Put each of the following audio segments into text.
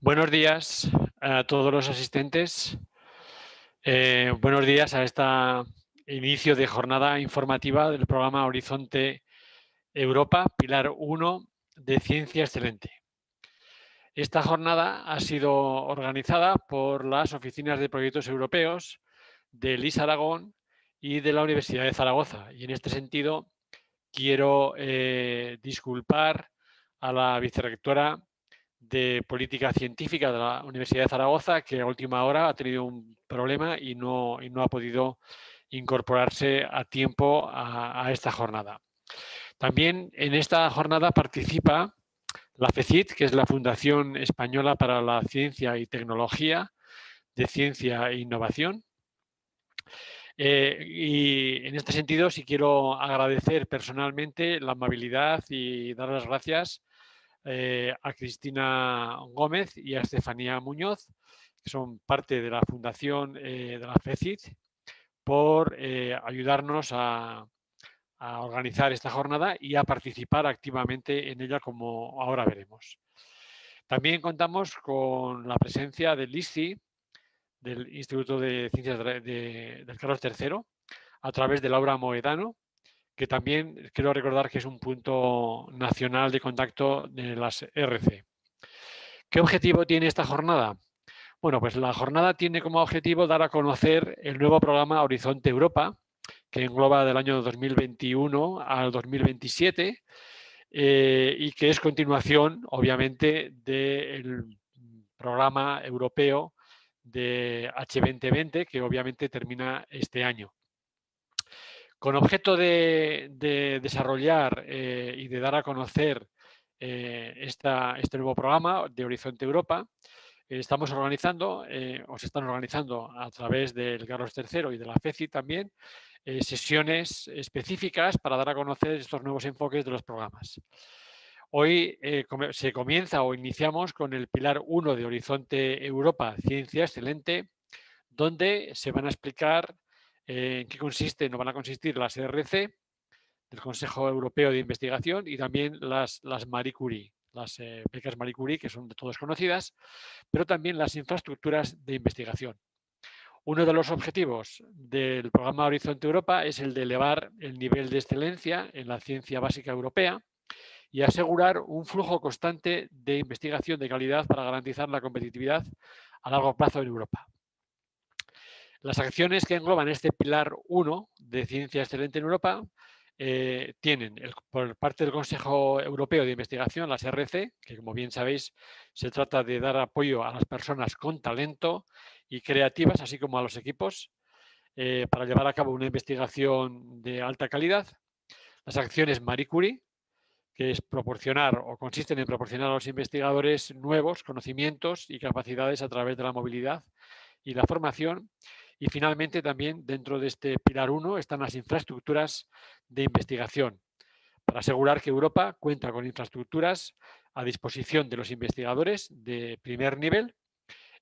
Buenos días a todos los asistentes. Buenos días a este inicio de jornada informativa del programa Horizonte Europa, Pilar 1 de Ciencia Excelente. Esta jornada ha sido organizada por las oficinas de proyectos europeos de LIS Aragón y de la Universidad de Zaragoza. Y en este sentido quiero disculpar a la vicerrectora de Política Científica de la Universidad de Zaragoza, que a última hora ha tenido un problema y no ha podido incorporarse a tiempo a esta jornada. También en esta jornada participa la FECIT, que es la Fundación Española para la Ciencia y Tecnología de Ciencia e Innovación. Y en este sentido sí quiero agradecer personalmente la amabilidad y dar las gracias a Cristina Gómez y a Estefanía Muñoz, que son parte de la fundación de la FECIT, por ayudarnos a organizar esta jornada y a participar activamente en ella, como ahora veremos. También contamos con la presencia del ISCI, del Instituto de Ciencias del Carlos III, a través de Laura Moedano, que también quiero recordar que es un punto nacional de contacto de las RC. ¿Qué objetivo tiene esta jornada? Bueno, pues la jornada tiene como objetivo dar a conocer el nuevo programa Horizonte Europa, que engloba del año 2021 al 2027 y que es continuación, obviamente, del programa europeo de H2020, que obviamente termina este año. Con objeto de desarrollar y de dar a conocer este nuevo programa de Horizonte Europa, estamos organizando, o se están organizando a través del Carlos III y de la FECI también, sesiones específicas para dar a conocer estos nuevos enfoques de los programas. Hoy se comienza o iniciamos con el Pilar 1 de Horizonte Europa, Ciencia Excelente, donde se van a explicar en qué consisten o van a consistir las ERC del Consejo Europeo de Investigación y también las Marie Curie, las becas Marie Curie, que son de todos conocidas, pero también las infraestructuras de investigación. Uno de los objetivos del programa Horizonte Europa es el de elevar el nivel de excelencia en la ciencia básica europea y asegurar un flujo constante de investigación de calidad para garantizar la competitividad a largo plazo en Europa. Las acciones que engloban este pilar 1 de ciencia excelente en Europa tienen, por parte del Consejo Europeo de Investigación, las RC, que como bien sabéis, se trata de dar apoyo a las personas con talento y creativas, así como a los equipos, para llevar a cabo una investigación de alta calidad. Las acciones Marie Curie, que es proporcionar o consisten en proporcionar a los investigadores nuevos conocimientos y capacidades a través de la movilidad y la formación. Y finalmente también dentro de este pilar 1 están las infraestructuras de investigación, para asegurar que Europa cuenta con infraestructuras a disposición de los investigadores de primer nivel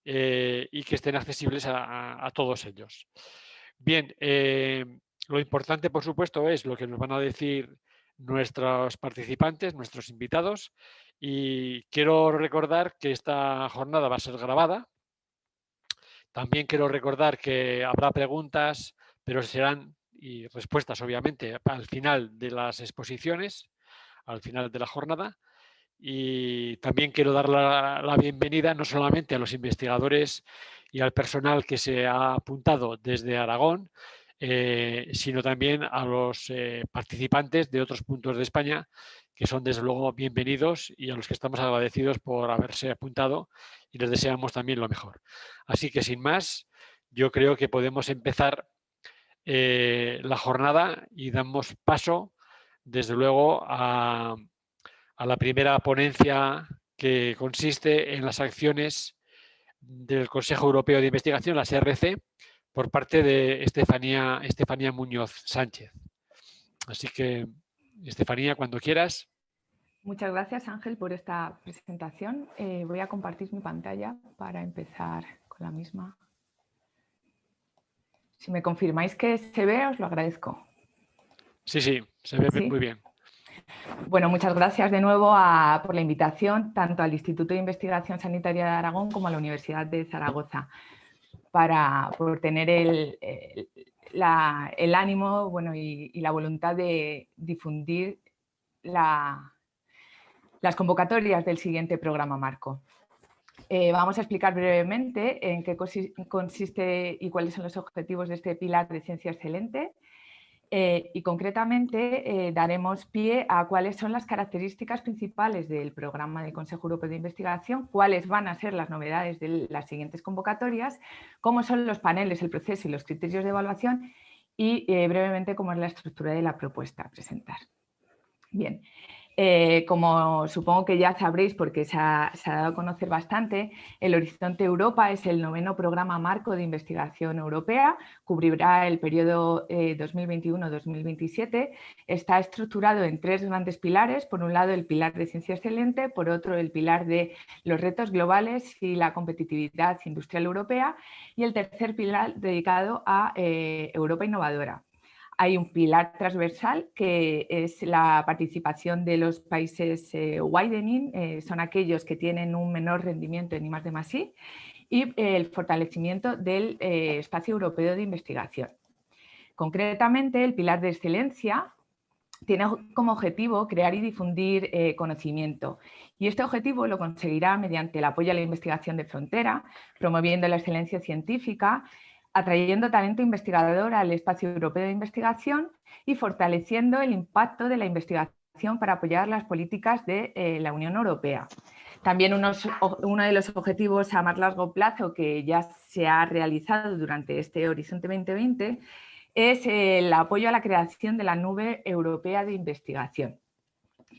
y que estén accesibles a todos ellos. Bien, lo importante, por supuesto, es lo que nos van a decir nuestros participantes, nuestros invitados, y quiero recordar que esta jornada va a ser grabada. También quiero recordar que habrá preguntas, pero serán y respuestas, obviamente, al final de las exposiciones, al final de la jornada. Y también quiero dar la bienvenida no solamente a los investigadores y al personal que se ha apuntado desde Aragón, sino también a los participantes de otros puntos de España, que son desde luego bienvenidos y a los que estamos agradecidos por haberse apuntado y les deseamos también lo mejor. Así que sin más, yo creo que podemos empezar la jornada y damos paso, desde luego, a la primera ponencia, que consiste en las acciones del Consejo Europeo de Investigación, las ERC, por parte de Estefanía Muñoz Sánchez. Así que, Estefanía, cuando quieras. Muchas gracias, Ángel, por esta presentación. Voy a compartir mi pantalla para empezar con la misma. Si me confirmáis que se ve, os lo agradezco. Sí, se ve muy bien. Bueno, muchas gracias de nuevo por la invitación, tanto al Instituto de Investigación Sanitaria de Aragón como a la Universidad de Zaragoza, por tener el ánimo, bueno, y la voluntad de difundir las convocatorias del siguiente programa marco. Vamos a explicar brevemente en qué consiste y cuáles son los objetivos de este pilar de ciencia excelente. Y concretamente daremos pie a cuáles son las características principales del programa del Consejo Europeo de Investigación, cuáles van a ser las novedades de las siguientes convocatorias, cómo son los paneles, el proceso y los criterios de evaluación y brevemente cómo es la estructura de la propuesta a presentar. Bien. Como supongo que ya sabréis porque se ha dado a conocer bastante, el Horizonte Europa es el 9º programa marco de investigación europea, cubrirá el periodo 2021-2027, está estructurado en 3 grandes pilares, por un lado el pilar de ciencia excelente, por otro el pilar de los retos globales y la competitividad industrial europea y el tercer pilar dedicado a Europa innovadora. Hay un pilar transversal que es la participación de los países widening, son aquellos que tienen un menor rendimiento en I+D+I, y el fortalecimiento del espacio europeo de investigación. Concretamente, el pilar de excelencia tiene como objetivo crear y difundir conocimiento. Y este objetivo lo conseguirá mediante el apoyo a la investigación de frontera, promoviendo la excelencia científica, atrayendo talento investigador al espacio europeo de investigación y fortaleciendo el impacto de la investigación para apoyar las políticas de la Unión Europea. También uno de los objetivos a más largo plazo que ya se ha realizado durante este Horizonte 2020 es el apoyo a la creación de la nube europea de investigación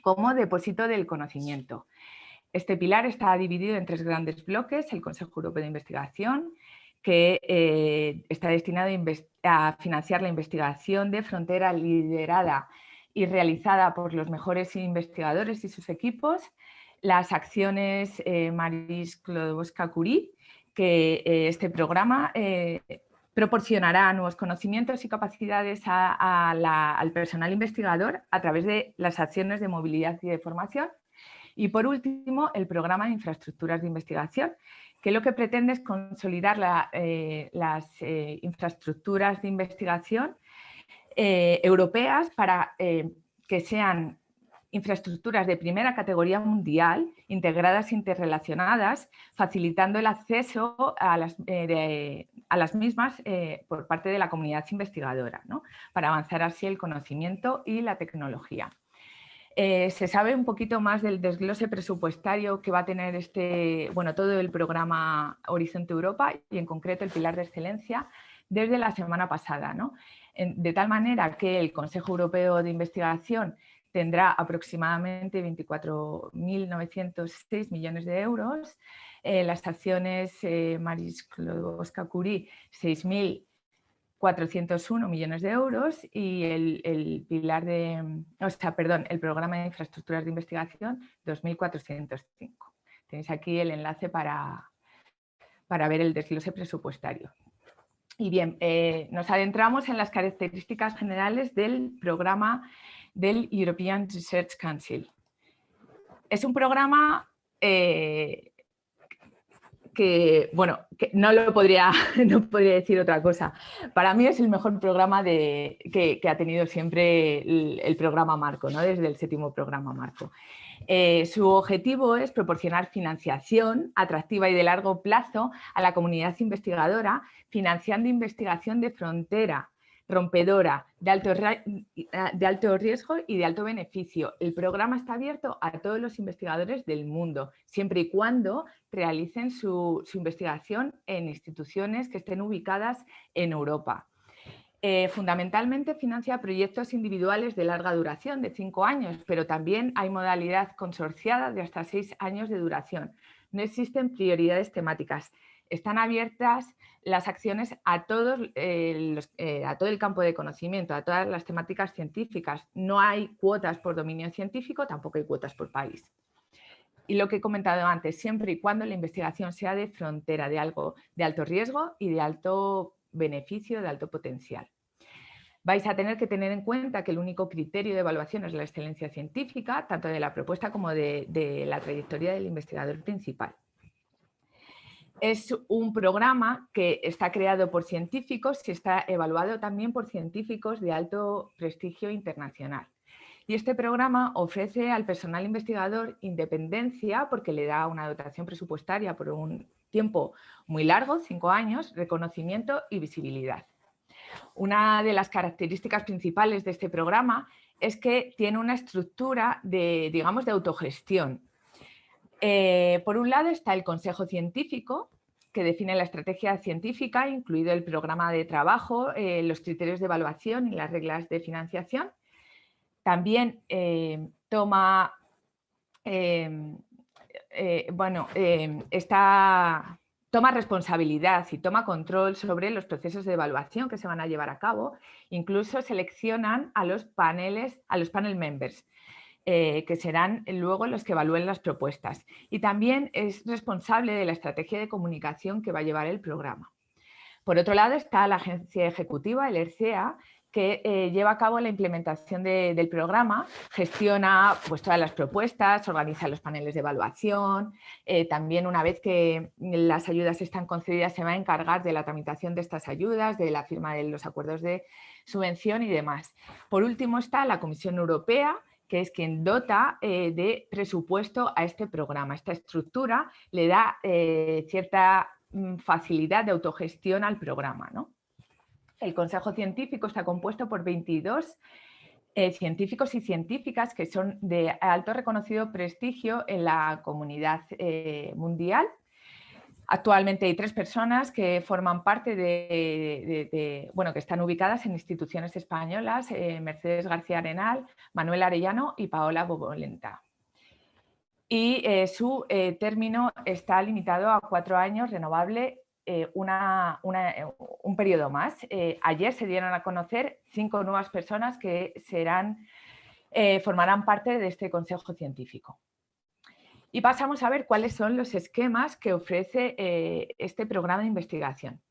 como depósito del conocimiento. Este pilar está dividido en 3 grandes bloques: el Consejo Europeo de Investigación, que está destinado a financiar la investigación de frontera liderada y realizada por los mejores investigadores y sus equipos, las acciones Marie Sklodowska-Curie, que este programa proporcionará nuevos conocimientos y capacidades al personal investigador a través de las acciones de movilidad y de formación. Y por último, el programa de infraestructuras de investigación, que lo que pretende es consolidar las infraestructuras de investigación europeas para que sean infraestructuras de primera categoría mundial, integradas e interrelacionadas, facilitando el acceso a las mismas por parte de la comunidad investigadora, ¿no? Para avanzar así el conocimiento y la tecnología. Se sabe un poquito más del desglose presupuestario que va a tener todo el programa Horizonte Europa y en concreto el pilar de excelencia desde la semana pasada, ¿no? De tal manera que el Consejo Europeo de Investigación tendrá aproximadamente 24.906 millones de euros, las acciones Marie Sklodowska-Curie 6.401 millones de euros y el programa de infraestructuras de investigación 2.405. Tenéis aquí el enlace para ver el desglose presupuestario. Y bien, nos adentramos en las características generales del programa del European Research Council. Es un programa que no podría decir otra cosa. Para mí es el mejor programa que ha tenido siempre el programa marco, ¿no? Desde el 7º programa marco. Su objetivo es proporcionar financiación atractiva y de largo plazo a la comunidad investigadora, financiando investigación de frontera, rompedora, de alto riesgo y de alto beneficio. El programa está abierto a todos los investigadores del mundo, siempre y cuando realicen su investigación en instituciones que estén ubicadas en Europa. Fundamentalmente financia proyectos individuales de larga duración, de 5 años, pero también hay modalidad consorciada de hasta 6 años de duración. No existen prioridades temáticas. Están abiertas las acciones a todo el campo de conocimiento, a todas las temáticas científicas. No hay cuotas por dominio científico, tampoco hay cuotas por país. Y lo que he comentado antes, siempre y cuando la investigación sea de frontera, de algo de alto riesgo y de alto beneficio, de alto potencial. vais a tener que tener en cuenta que el único criterio de evaluación es la excelencia científica, tanto de la propuesta como de la trayectoria del investigador principal. Es un programa que está creado por científicos y está evaluado también por científicos de alto prestigio internacional. Y este programa ofrece al personal investigador independencia porque le da una dotación presupuestaria por un tiempo muy largo, 5 años, reconocimiento y visibilidad. Una de las características principales de este programa es que tiene una estructura de, digamos, de autogestión. Por un lado está el Consejo Científico, que define la estrategia científica, incluido el programa de trabajo, los criterios de evaluación y las reglas de financiación. También toma responsabilidad y toma control sobre los procesos de evaluación que se van a llevar a cabo. Incluso seleccionan a los panel members, que serán luego los que evalúen las propuestas. Y también es responsable de la estrategia de comunicación que va a llevar el programa. Por otro lado está la agencia ejecutiva, el ERCEA, que lleva a cabo la implementación del programa, gestiona pues, todas las propuestas, organiza los paneles de evaluación, también una vez que las ayudas están concedidas se va a encargar de la tramitación de estas ayudas, de la firma de los acuerdos de subvención y demás. Por último está la Comisión Europea, que es quien dota de presupuesto a este programa. Esta estructura le da cierta facilidad de autogestión al programa, ¿no? El Consejo Científico está compuesto por 22 científicos y científicas que son de alto reconocido prestigio en la comunidad mundial. Actualmente hay 3 personas que forman parte que están ubicadas en instituciones españolas, Mercedes García Arenal, Manuel Arellano y Paola Bobolenta. Y su término está limitado a 4 años, renovable un periodo más. Ayer se dieron a conocer 5 nuevas personas que formarán parte de este Consejo Científico. Y pasamos a ver cuáles son los esquemas que ofrece este programa de investigación.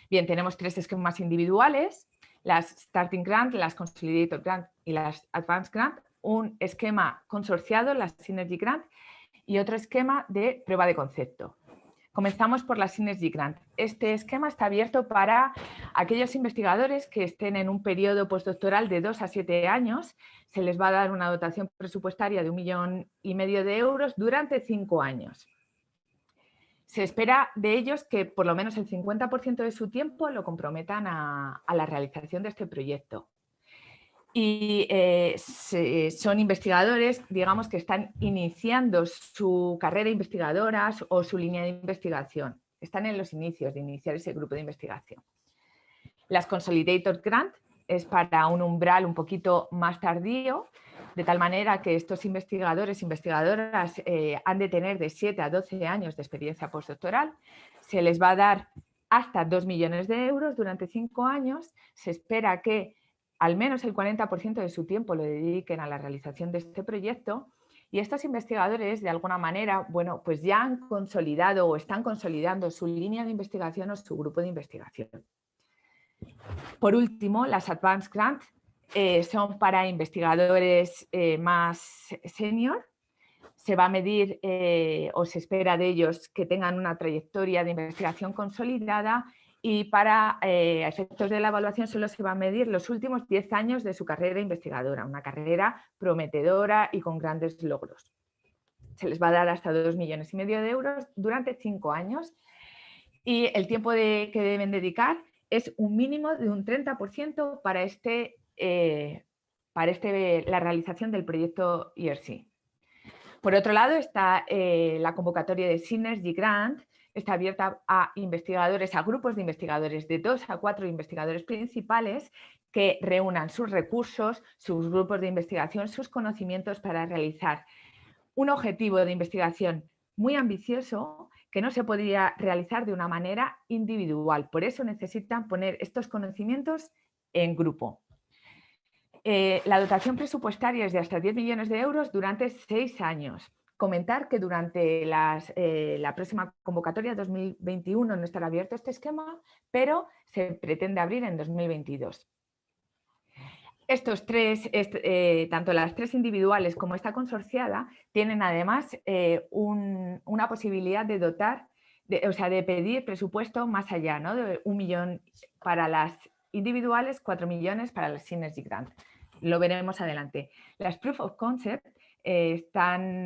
Bien, tenemos 3 esquemas individuales, las Starting Grant, las Consolidated Grant y las Advanced Grant, un esquema consorciado, las Synergy Grant, y otro esquema de prueba de concepto. Comenzamos por la Synergy Grant. Este esquema está abierto para aquellos investigadores que estén en un periodo postdoctoral de 2 a 7 años. Se les va a dar una dotación presupuestaria de 1,5 millones de euros durante 5 años. Se espera de ellos que por lo menos el 50% de su tiempo lo comprometan a la realización de este proyecto. Y son investigadores, digamos, que están iniciando su carrera investigadora o su línea de investigación. Están en los inicios de iniciar ese grupo de investigación. Las Consolidated Grant es para un umbral un poquito más tardío, de tal manera que estos investigadores e investigadoras han de tener de 7 a 12 años de experiencia postdoctoral. Se les va a dar hasta 2 millones de euros durante 5 años. Se espera que al menos el 40% de su tiempo lo dediquen a la realización de este proyecto, y estos investigadores, de alguna manera, bueno, pues ya han consolidado o están consolidando su línea de investigación o su grupo de investigación. Por último, las Advanced Grant son para investigadores más senior. Se va a medir o se espera de ellos que tengan una trayectoria de investigación consolidada, y para efectos de la evaluación solo se va a medir los últimos 10 años de su carrera investigadora, una carrera prometedora y con grandes logros. Se les va a dar hasta 2,5 millones de euros durante 5 años, y el tiempo que deben dedicar es un mínimo de un 30% para la realización del proyecto ERC. Por otro lado está la convocatoria de Synergy Grant. Está abierta a investigadores, a grupos de investigadores de 2 a 4 investigadores principales que reúnan sus recursos, sus grupos de investigación, sus conocimientos para realizar un objetivo de investigación muy ambicioso que no se podría realizar de una manera individual. Por eso necesitan poner estos conocimientos en grupo. La dotación presupuestaria es de hasta 10 millones de euros durante 6 años. Comentar que durante la próxima convocatoria 2021 no estará abierto este esquema, pero se pretende abrir en 2022. estos tres, tanto las tres individuales como esta consorciada, tienen además una posibilidad de dotar, de pedir presupuesto más allá, ¿no? De 1 millón para las individuales, 4 millones para las Synergy Grant. Lo veremos adelante. Las Proof of Concept están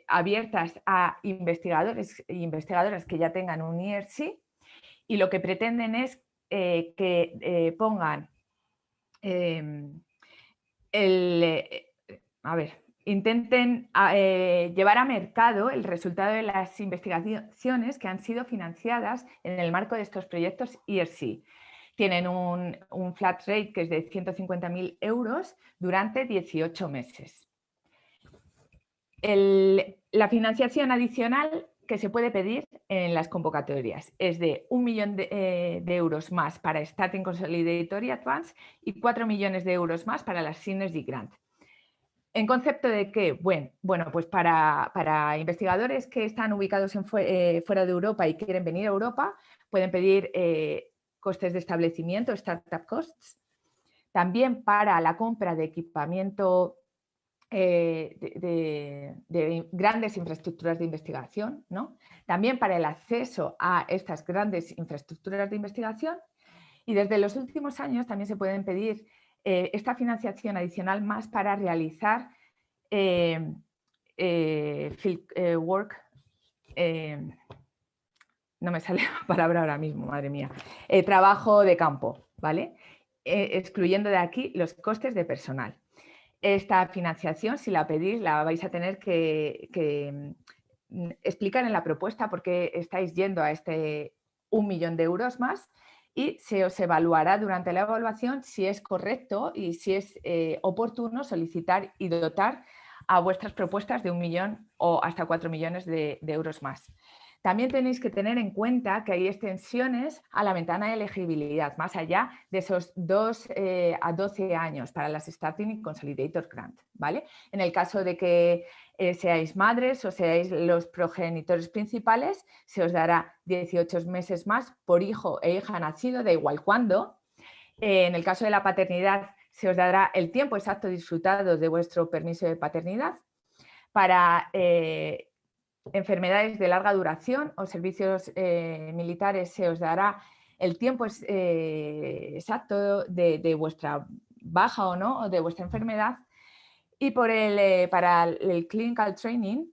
abiertas a investigadores e investigadoras que ya tengan un ERC y lo que pretenden es que pongan intenten llevar a mercado el resultado de las investigaciones que han sido financiadas en el marco de estos proyectos ERC. Tienen un flat rate que es de 150.000 euros durante 18 meses. La financiación adicional que se puede pedir en las convocatorias es de 1 millón de euros más para Starting Consolidatory Advance y 4 millones de euros más para las Synergy Grant. En concepto de que, bueno, pues para investigadores que están ubicados fuera de Europa y quieren venir a Europa, pueden pedir costes de establecimiento, startup costs. También para la compra de equipamiento de grandes infraestructuras de investigación, ¿no? También para el acceso a estas grandes infraestructuras de investigación, y desde los últimos años también se pueden pedir esta financiación adicional más para realizar field work, no me sale la palabra ahora mismo, madre mía, trabajo de campo, ¿vale? Excluyendo de aquí los costes de personal. Esta financiación, si la pedís, la vais a tener que explicar en la propuesta por qué estáis yendo a este 1 millón de euros más y se os evaluará durante la evaluación si es correcto y si es oportuno solicitar y dotar a vuestras propuestas de 1 millón o hasta 4 millones de euros más. También tenéis que tener en cuenta que hay extensiones a la ventana de elegibilidad, más allá de esos 2 a 12 años para las Starting y Consolidator Grant, ¿vale? En el caso de que seáis madres o seáis los progenitores principales, se os dará 18 meses más por hijo e hija nacido, da igual cuándo. En el caso de la paternidad, se os dará el tiempo exacto disfrutado de vuestro permiso de paternidad. Para enfermedades de larga duración o servicios militares se os dará el tiempo exacto de vuestra baja o no, o de vuestra enfermedad. Y para el clinical training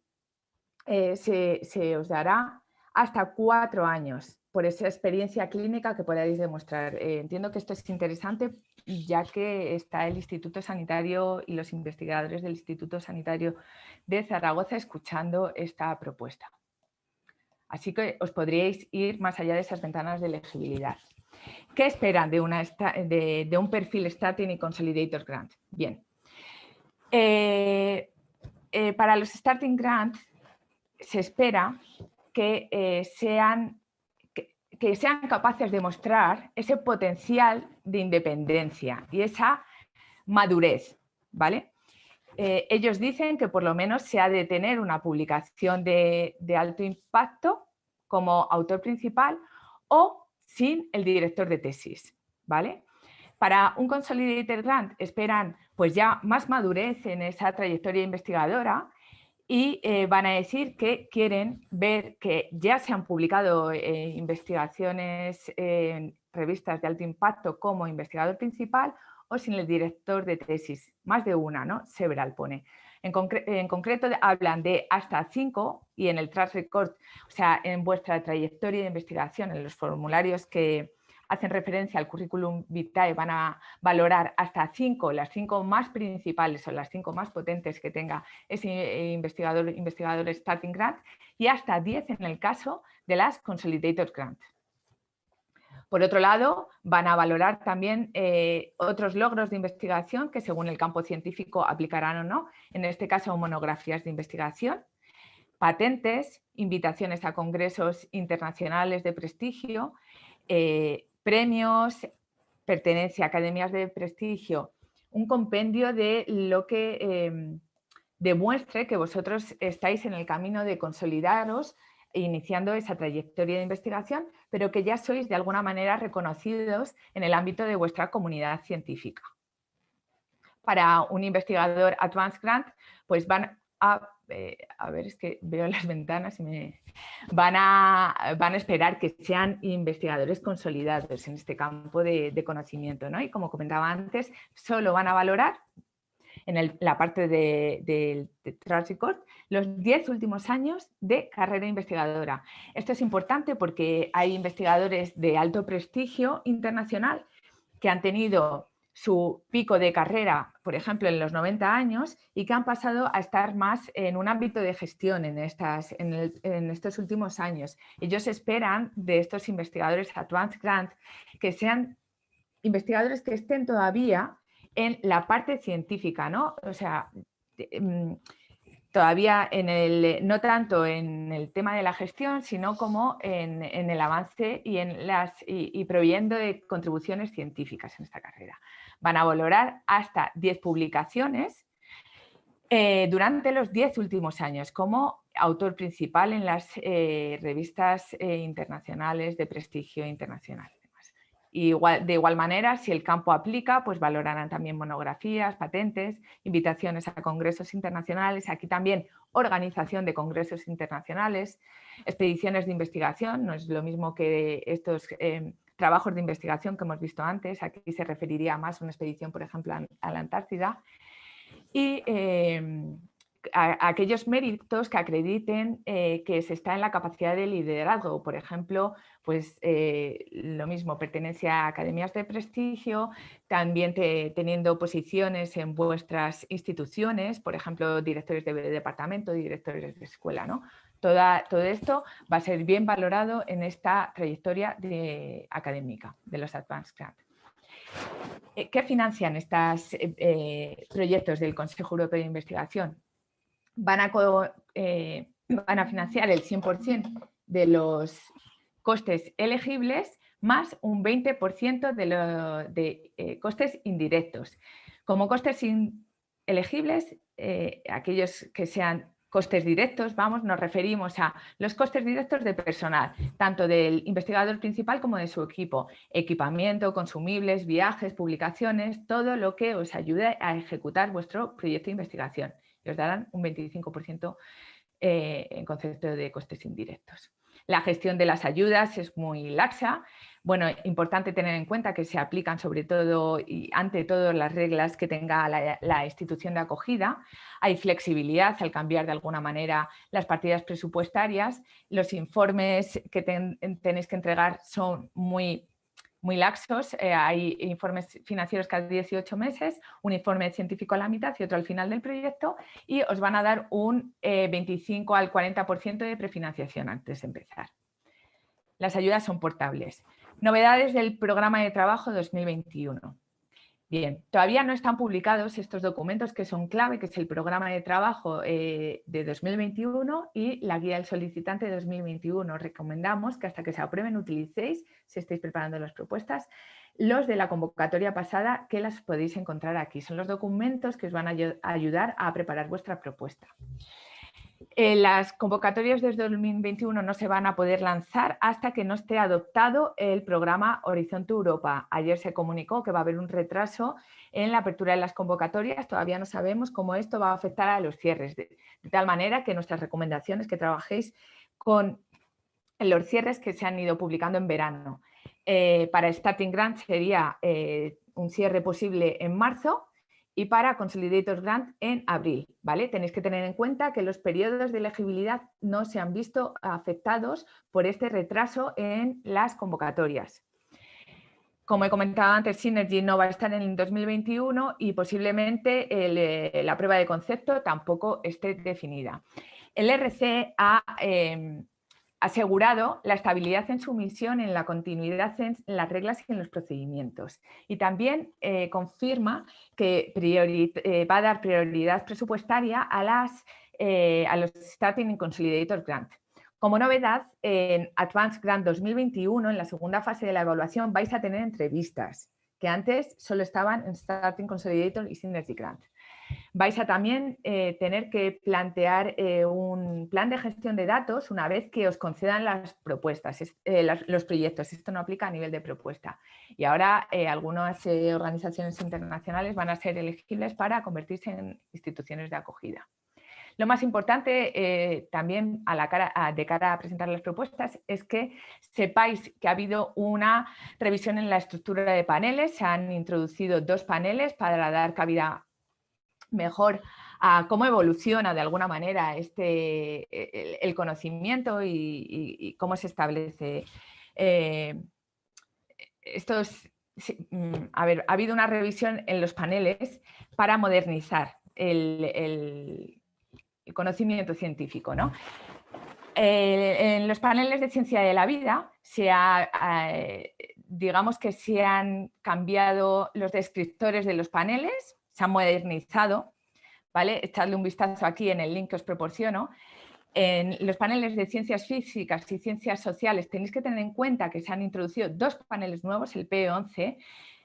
se os dará hasta 4 años por esa experiencia clínica que podáis demostrar. Entiendo que esto es interesante ya que está el Instituto Sanitario y los investigadores del Instituto Sanitario de Zaragoza escuchando esta propuesta. Así que os podríais ir más allá de esas ventanas de elegibilidad. ¿Qué esperan de un perfil Starting y Consolidator Grant? Bien. Para los Starting Grant se espera que sean capaces de mostrar ese potencial de independencia y esa madurez, ¿vale? Ellos dicen que por lo menos se ha de tener una publicación de alto impacto como autor principal o sin el director de tesis, ¿vale? Para un Consolidated Grant esperan pues ya más madurez en esa trayectoria investigadora y van a decir que quieren ver que ya se han publicado investigaciones en revistas de alto impacto como investigador principal o sin el director de tesis, más de una, ¿no? Several pone. En concreto hablan de hasta 5 y en el track record, o sea, en vuestra trayectoria de investigación, en los formularios que hacen referencia al currículum vitae van a valorar hasta 5, las 5 más principales o las 5 más potentes que tenga ese investigador Starting Grant y hasta 10 en el caso de las Consolidator Grant. Por otro lado, van a valorar también otros logros de investigación que según el campo científico aplicarán o no, en este caso monografías de investigación, patentes, invitaciones a congresos internacionales de prestigio, premios, pertenencia a academias de prestigio, un compendio de lo que demuestre que vosotros estáis en el camino de consolidaros iniciando esa trayectoria de investigación, pero que ya sois de alguna manera reconocidos en el ámbito de vuestra comunidad científica. para un investigador Advanced Grant, pues van a ver, es que veo las ventanas y van a esperar que sean investigadores consolidados en este campo de conocimiento, ¿no? Y como comentaba antes, solo van a valorar en la parte de track record los 10 últimos años de carrera investigadora. Esto es importante porque hay investigadores de alto prestigio internacional que han tenido su pico de carrera, por ejemplo, en los 90 años y que han pasado a estar más en un ámbito de gestión en estos últimos años. Ellos esperan de estos investigadores Advanced Grant que sean investigadores que estén todavía en la parte científica, ¿no? O sea, todavía no tanto en el tema de la gestión, sino como en el avance y proveyendo de contribuciones científicas en esta carrera. Van a valorar hasta 10 publicaciones durante los 10 últimos años como autor principal en las revistas internacionales de prestigio internacional. De igual manera, si el campo aplica, pues valorarán también monografías, patentes, invitaciones a congresos internacionales, aquí también organización de congresos internacionales, expediciones de investigación, no es lo mismo que estos trabajos de investigación que hemos visto antes, aquí se referiría más a una expedición, por ejemplo, a la Antártida, y a aquellos méritos que acrediten que se está en la capacidad de liderazgo, por ejemplo, pues lo mismo, pertenencia a academias de prestigio, también teniendo posiciones en vuestras instituciones, por ejemplo, directores de departamento, directores de escuela, ¿no? Todo esto va a ser bien valorado en esta trayectoria académica de los Advanced Grant. ¿Qué financian estos proyectos del Consejo Europeo de Investigación? Van a financiar el 100% de los costes elegibles más un 20% de costes indirectos. Como costes elegibles, aquellos que sean costes directos, nos referimos a los costes directos de personal, tanto del investigador principal como de su equipo, equipamiento, consumibles, viajes, publicaciones, todo lo que os ayude a ejecutar vuestro proyecto de investigación. Y os darán un 25% en concepto de costes indirectos. La gestión de las ayudas es muy laxa. Bueno, importante tener en cuenta que se aplican sobre todo y ante todo las reglas que tenga la institución de acogida. Hay flexibilidad al cambiar de alguna manera las partidas presupuestarias. Los informes que tenéis que entregar son muy laxos, hay informes financieros cada 18 meses, un informe científico a la mitad y otro al final del proyecto, y os van a dar un 25 al 40% de prefinanciación antes de empezar. Las ayudas son portables. Novedades del programa de trabajo 2021. Bien, todavía no están publicados estos documentos que son clave, que es el programa de trabajo de 2021 y la guía del solicitante de 2021. Os recomendamos que hasta que se aprueben utilicéis, si estáis preparando las propuestas, los de la convocatoria pasada, que las podéis encontrar aquí. Son los documentos que os van a ayudar a preparar vuestra propuesta. Las convocatorias desde 2021 no se van a poder lanzar hasta que no esté adoptado el programa Horizonte Europa. Ayer se comunicó que va a haber un retraso en la apertura de las convocatorias. Todavía no sabemos cómo esto va a afectar a los cierres, de tal manera que nuestras recomendaciones es que trabajéis con los cierres que se han ido publicando en verano. Para Starting Grant sería un cierre posible en marzo, y para Consolidated Grant en abril, ¿vale? Tenéis que tener en cuenta que los periodos de elegibilidad no se han visto afectados por este retraso en las convocatorias. Como he comentado antes, Synergy no va a estar en el 2021 y posiblemente la prueba de concepto tampoco esté definida. El RC ha asegurado la estabilidad en su misión, en la continuidad en las reglas y en los procedimientos. Y también confirma que va a dar prioridad presupuestaria a los Starting and Consolidated Grant. Como novedad, en Advanced Grant 2021, en la segunda fase de la evaluación, vais a tener entrevistas, que antes solo estaban en Starting, Consolidated y Synergy Grant. vais a también tener que plantear un plan de gestión de datos una vez que os concedan las propuestas, los proyectos. Esto no aplica a nivel de propuesta. Y ahora algunas organizaciones internacionales van a ser elegibles para convertirse en instituciones de acogida. Lo más importante también de cara a presentar las propuestas es que sepáis que ha habido una revisión en la estructura de paneles. Se han introducido 2 paneles para dar cabida mejor a cómo evoluciona de alguna manera el conocimiento y cómo se establece ha habido una revisión en los paneles para modernizar el conocimiento científico, ¿no? En los paneles de ciencia de la vida digamos que se han cambiado los descriptores de los paneles, se han modernizado, ¿vale? Echadle un vistazo aquí en el link que os proporciono. En los paneles de ciencias físicas y ciencias sociales tenéis que tener en cuenta que se han introducido 2 paneles nuevos, el PE11,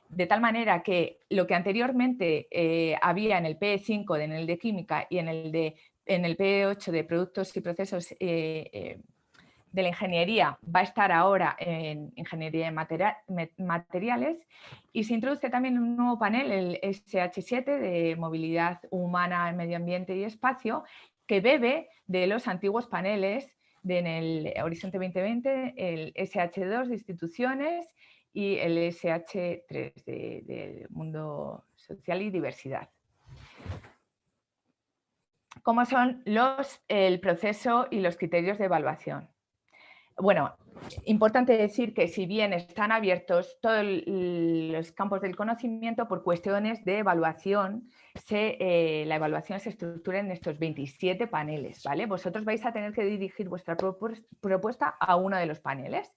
de tal manera que lo que anteriormente había en el PE5, en el de química y en el PE8 de productos y procesos de la ingeniería, va a estar ahora en ingeniería de materiales, y se introduce también un nuevo panel, el SH7 de movilidad humana, medio ambiente y espacio, que bebe de los antiguos paneles en el Horizonte 2020, el SH2 de instituciones y el SH3 del mundo social y diversidad. ¿Cómo son el proceso y los criterios de evaluación? Bueno, importante decir que si bien están abiertos todos los campos del conocimiento, por cuestiones de evaluación, la evaluación se estructura en estos 27 paneles, ¿vale? Vosotros vais a tener que dirigir vuestra propuesta a uno de los paneles.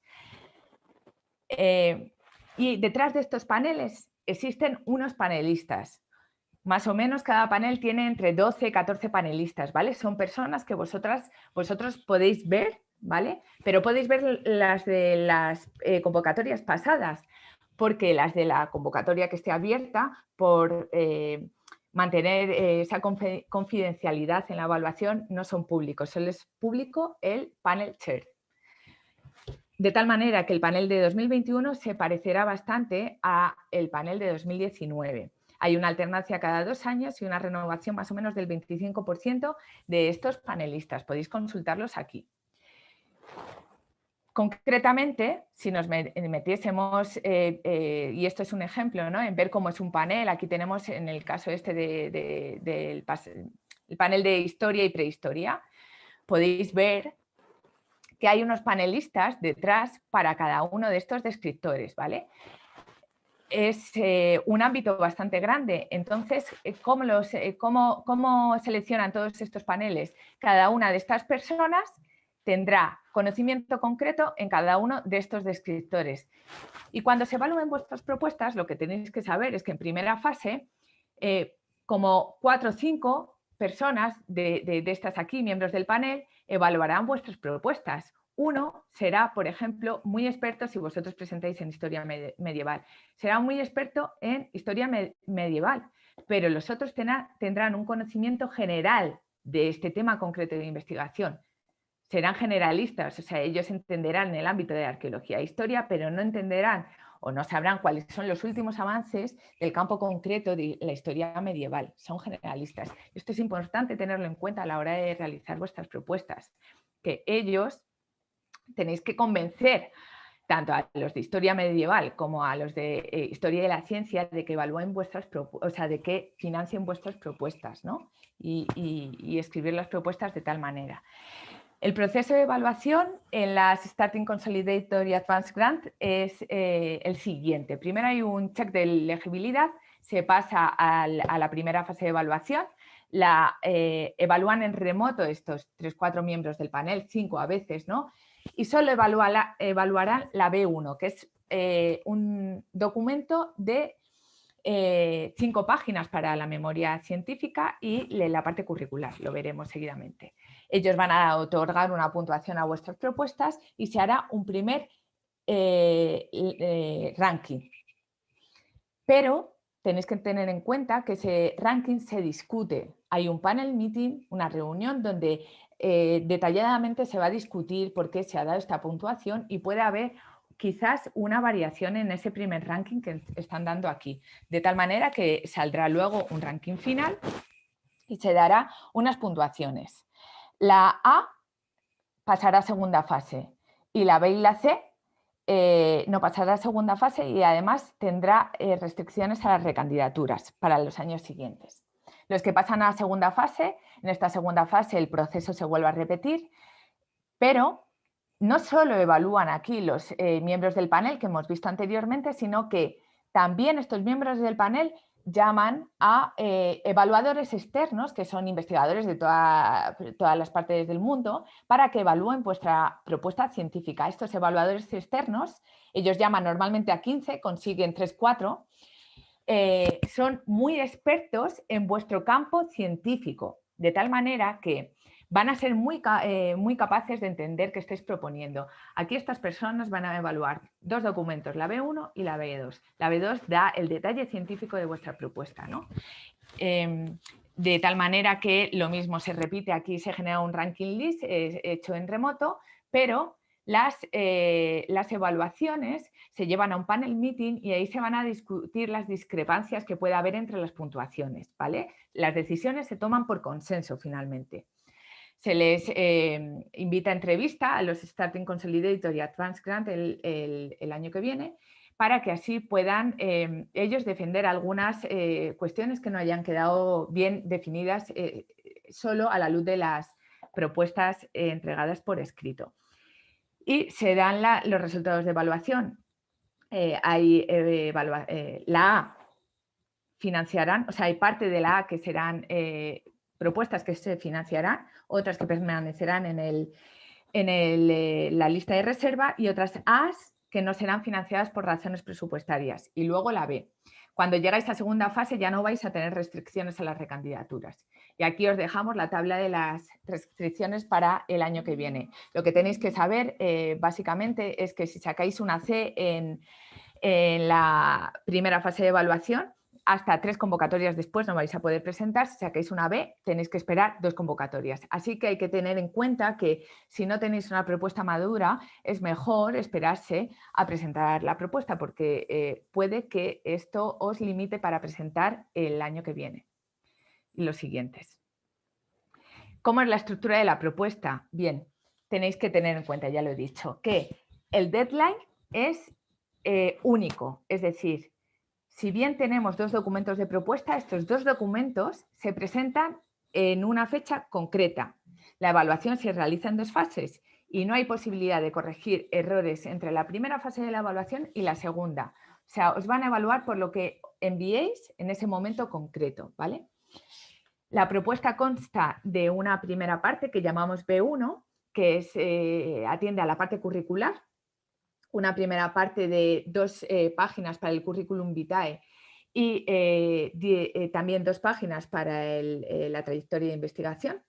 Y detrás de estos paneles existen unos panelistas. Más o menos cada panel tiene entre 12 y 14 panelistas, ¿vale? Son personas que vosotros podéis ver, ¿vale? Pero podéis ver las de las convocatorias pasadas, porque las de la convocatoria que esté abierta, por mantener esa confidencialidad en la evaluación, no son públicos, solo es público el panel chair. De tal manera que el panel de 2021 se parecerá bastante al panel de 2019. Hay una alternancia cada 2 años y una renovación más o menos del 25% de estos panelistas. Podéis consultarlos aquí. Concretamente, si nos metiésemos, y esto es un ejemplo, ¿no?, en ver cómo es un panel, aquí tenemos en el caso del panel de historia y prehistoria, podéis ver que hay unos panelistas detrás para cada uno de estos descriptores, ¿vale? Es un ámbito bastante grande. Entonces, ¿cómo seleccionan todos estos paneles? Cada una de estas personas tendrá conocimiento concreto en cada uno de estos descriptores. Y cuando se evalúen vuestras propuestas, lo que tenéis que saber es que en primera fase, como 4 o 5 personas de estas aquí, miembros del panel, evaluarán vuestras propuestas. Uno será, por ejemplo, muy experto, si vosotros presentáis en historia medieval, será muy experto en historia medieval, pero los otros tendrán un conocimiento general de este tema concreto de investigación. Serán generalistas, o sea, ellos entenderán el ámbito de arqueología e historia, pero no entenderán o no sabrán cuáles son los últimos avances del campo concreto de la historia medieval. Son generalistas. Esto es importante tenerlo en cuenta a la hora de realizar vuestras propuestas, que ellos tenéis que convencer tanto a los de historia medieval como a los de historia de la ciencia de que evalúen vuestras propuestas, o sea, de que financien vuestras propuestas, ¿no? Y escribir las propuestas de tal manera. El proceso de evaluación en las Starting Consolidator y Advanced Grant es el siguiente. Primero hay un check de elegibilidad, se pasa a la primera fase de evaluación, evalúan en remoto estos 3-4 miembros del panel, 5 a veces, ¿no? Y solo evaluarán la B1, que es un documento de 5 páginas para la memoria científica y la parte curricular, lo veremos seguidamente. Ellos van a otorgar una puntuación a vuestras propuestas y se hará un primer ranking. Pero tenéis que tener en cuenta que ese ranking se discute. Hay un panel meeting, una reunión donde detalladamente se va a discutir por qué se ha dado esta puntuación y puede haber quizás una variación en ese primer ranking que están dando aquí, de tal manera que saldrá luego un ranking final y se dará unas puntuaciones. La A pasará a segunda fase y la B y la C no pasará a segunda fase y además tendrá restricciones a las recandidaturas para los años siguientes. Los que pasan a segunda fase, en esta segunda fase el proceso se vuelve a repetir, pero no solo evalúan aquí los miembros del panel que hemos visto anteriormente, sino que también estos miembros del panel llaman a evaluadores externos, que son investigadores de todas las partes del mundo, para que evalúen vuestra propuesta científica. Estos evaluadores externos, ellos llaman normalmente a 15, consiguen 3, 4, son muy expertos en vuestro campo científico, de tal manera que van a ser muy capaces de entender qué estáis proponiendo. Aquí estas personas van a evaluar 2 documentos, la B1 y la B2. La B2 da el detalle científico de vuestra propuesta, ¿no? De tal manera que lo mismo se repite, aquí se genera un ranking list hecho en remoto, pero las evaluaciones se llevan a un panel meeting y ahí se van a discutir las discrepancias que pueda haber entre las puntuaciones, ¿vale? Las decisiones se toman por consenso finalmente. Se les invita a entrevista a los Starting Consolidator y Advanced Grant el año que viene para que así puedan ellos defender algunas cuestiones que no hayan quedado bien definidas solo a la luz de las propuestas entregadas por escrito. Y se dan los resultados de evaluación. La A financiarán, o sea, hay parte de la A que serán propuestas que se financiarán, otras que permanecerán en la lista de reserva y otras A's que no serán financiadas por razones presupuestarias. Y luego la B. Cuando llegáis a segunda fase ya no vais a tener restricciones a las recandidaturas. Y aquí os dejamos la tabla de las restricciones para el año que viene. Lo que tenéis que saber básicamente es que si sacáis una C en la primera fase de evaluación, hasta 3 convocatorias después no vais a poder presentar. Si sacáis una B, tenéis que esperar 2 convocatorias. Así que hay que tener en cuenta que si no tenéis una propuesta madura, es mejor esperarse a presentar la propuesta porque puede que esto os limite para presentar el año que viene. Y los siguientes. ¿Cómo es la estructura de la propuesta? Bien, tenéis que tener en cuenta, ya lo he dicho, que el deadline es único, es decir, si bien tenemos 2 documentos de propuesta, estos 2 documentos se presentan en una fecha concreta. La evaluación se realiza en 2 fases y no hay posibilidad de corregir errores entre la primera fase de la evaluación y la segunda. O sea, os van a evaluar por lo que enviéis en ese momento concreto, ¿vale? La propuesta consta de una primera parte que llamamos B1, que atiende a la parte curricular, una primera parte de 2 páginas para el currículum vitae y también 2 páginas para la trayectoria de investigación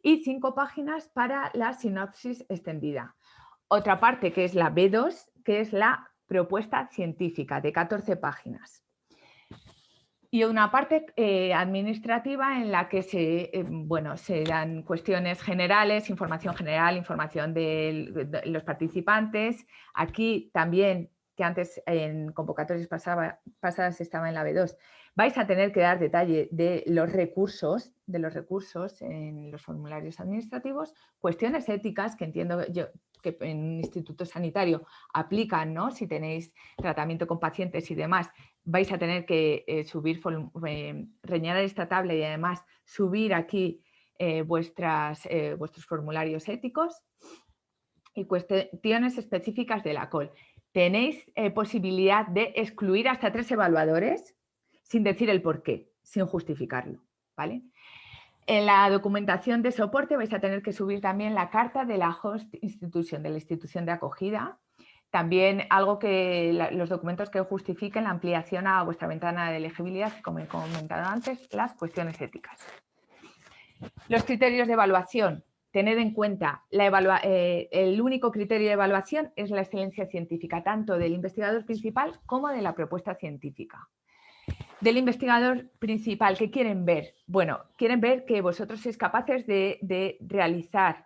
y 5 páginas para la sinopsis extendida. Otra parte que es la B2, que es la propuesta científica de 14 páginas. Y una parte administrativa en la que se dan cuestiones generales, información general, información de los participantes. Aquí también, que antes en convocatorias pasadas estaba en la B2, vais a tener que dar detalle de los recursos en los formularios administrativos, cuestiones éticas que entiendo yo que en un instituto sanitario aplican, ¿no? Si tenéis tratamiento con pacientes y demás, vais a tener que rellenar esta tabla y además subir aquí vuestros formularios éticos y cuestiones específicas de la COL. Tenéis posibilidad de excluir hasta 3 evaluadores sin decir el porqué, sin justificarlo, ¿vale? En la documentación de soporte vais a tener que subir también la carta de la host institution, de la institución de acogida. También los documentos que justifiquen la ampliación a vuestra ventana de elegibilidad, como he comentado antes, las cuestiones éticas. Los criterios de evaluación. Tened en cuenta, el único criterio de evaluación es la excelencia científica, tanto del investigador principal como de la propuesta científica. del investigador principal. ¿Qué quieren ver? Bueno, quieren ver que vosotros sois capaces de realizar,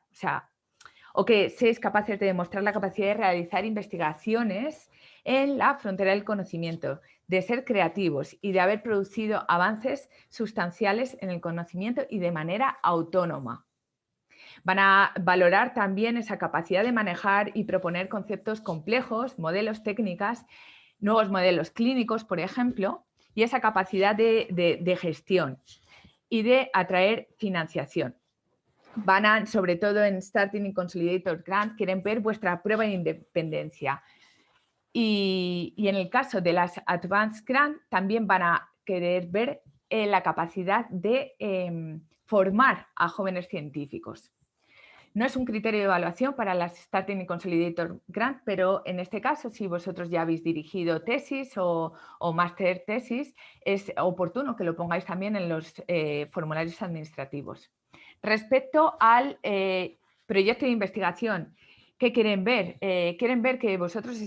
o que seáis capaces de demostrar la capacidad de realizar investigaciones en la frontera del conocimiento, de ser creativos y de haber producido avances sustanciales en el conocimiento y de manera autónoma. Van a valorar también esa capacidad de manejar y proponer conceptos complejos, modelos, técnicas, nuevos modelos clínicos, por ejemplo, y esa capacidad de gestión y de atraer financiación. Van a, sobre todo en Starting y Consolidator Grant, quieren ver vuestra prueba de independencia. Y en el caso de las Advanced Grant también van a querer ver la capacidad de formar a jóvenes científicos. No es un criterio de evaluación para las Starting y Consolidator Grant, pero en este caso, si vosotros ya habéis dirigido tesis o máster tesis, es oportuno que lo pongáis también en los formularios administrativos. Respecto al proyecto de investigación, ¿qué quieren ver? Quieren ver que vosotros os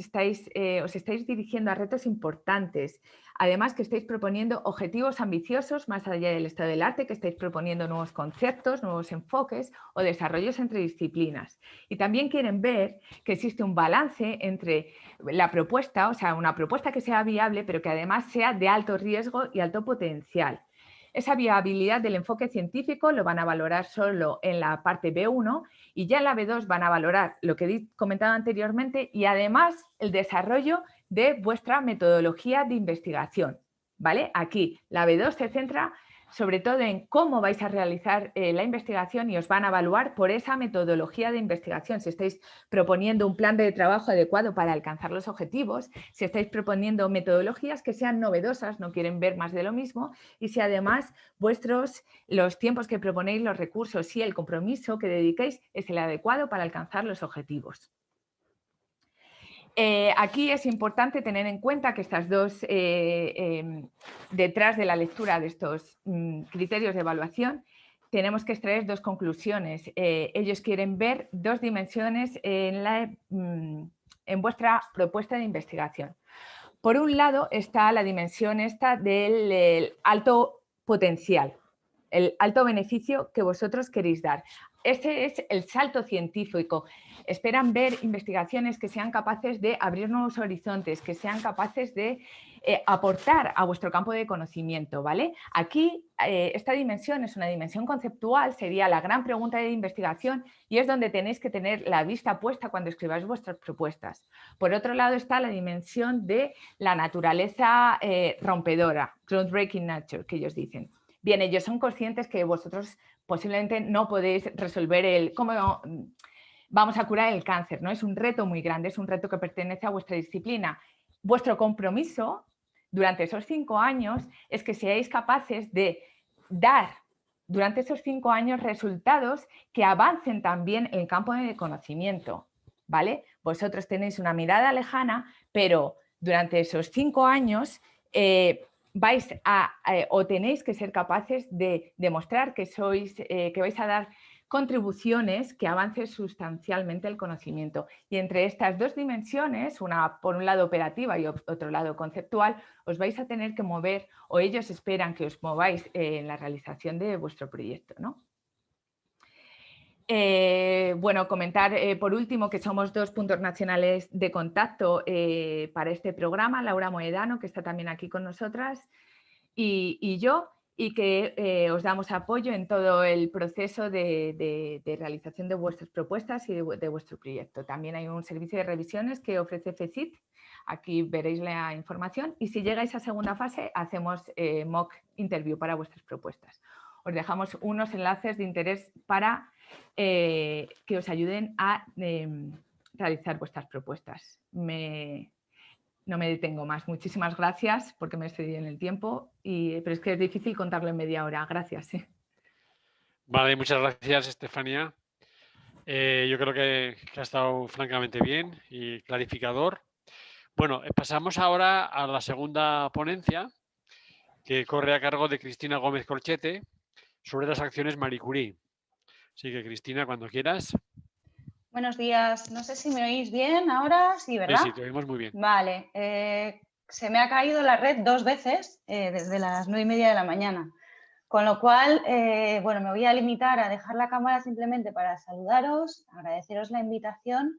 estáis dirigiendo a retos importantes, además que estáis proponiendo objetivos ambiciosos más allá del estado del arte, que estáis proponiendo nuevos conceptos, nuevos enfoques o desarrollos entre disciplinas. Y también quieren ver que existe un balance entre la propuesta, o sea, una propuesta que sea viable, pero que además sea de alto riesgo y alto potencial. Esa viabilidad del enfoque científico lo van a valorar solo en la parte B1 y ya en la B2 van a valorar lo que he comentado anteriormente y además el desarrollo de vuestra metodología de investigación, ¿vale? Aquí la B2 se centra sobre todo en cómo vais a realizar la investigación y os van a evaluar por esa metodología de investigación. Si estáis proponiendo un plan de trabajo adecuado para alcanzar los objetivos, si estáis proponiendo metodologías que sean novedosas, no quieren ver más de lo mismo, y si además los tiempos que proponéis, los recursos y el compromiso que dediquéis es el adecuado para alcanzar los objetivos. Aquí es importante tener en cuenta que estas dos, detrás de la lectura de estos criterios de evaluación, tenemos que extraer dos conclusiones. Ellos quieren ver dos dimensiones en vuestra propuesta de investigación. Por un lado está la dimensión esta del alto potencial, el alto beneficio que vosotros queréis dar. Ese es el salto científico. Esperan ver investigaciones que sean capaces de abrir nuevos horizontes, que sean capaces de aportar a vuestro campo de conocimiento, ¿vale? Aquí esta dimensión es una dimensión conceptual, sería la gran pregunta de investigación y es donde tenéis que tener la vista puesta cuando escribáis vuestras propuestas. Por otro lado está la dimensión de la naturaleza rompedora, groundbreaking nature, que ellos dicen. Bien, ellos son conscientes que vosotros posiblemente no podéis resolver el cómo vamos a curar el cáncer, ¿no? Es un reto muy grande, es un reto que pertenece a vuestra disciplina. Vuestro compromiso durante esos 5 años es que seáis capaces de dar durante esos 5 años resultados que avancen también en el campo de conocimiento, ¿vale? Vosotros tenéis una mirada lejana, pero durante esos 5 años o tenéis que ser capaces de demostrar que vais a dar contribuciones que avancen sustancialmente el conocimiento. Y entre estas dos dimensiones, una por un lado operativa y otro lado conceptual, os vais a tener que mover, o ellos esperan que os mováis en la realización de vuestro proyecto, ¿no? Bueno, comentar por último que somos 2 puntos nacionales de contacto para este programa, Laura Moedano, que está también aquí con nosotras, y yo, y que os damos apoyo en todo el proceso de realización de vuestras propuestas y de vuestro proyecto. También hay un servicio de revisiones que ofrece FECIT, aquí veréis la información, y si llegáis a segunda fase hacemos mock interview para vuestras propuestas. Os dejamos unos enlaces de interés para que os ayuden a realizar vuestras propuestas. No me detengo más. Muchísimas gracias porque me he excedido en el tiempo, pero es que es difícil contarlo en media hora. Gracias. Vale, muchas gracias, Estefanía. Yo creo que ha estado francamente bien y clarificador. Bueno, pasamos ahora a la segunda ponencia, que corre a cargo de Cristina Gómez Corchete, sobre las acciones Marie Curie. Así que, Cristina, cuando quieras. Buenos días. No sé si me oís bien ahora. Sí, ¿verdad? Sí, te oímos muy bien. Vale. se me ha caído la red 2 veces desde las 9:30 de la mañana. Con lo cual, bueno, me voy a limitar a dejar la cámara simplemente para saludaros, agradeceros la invitación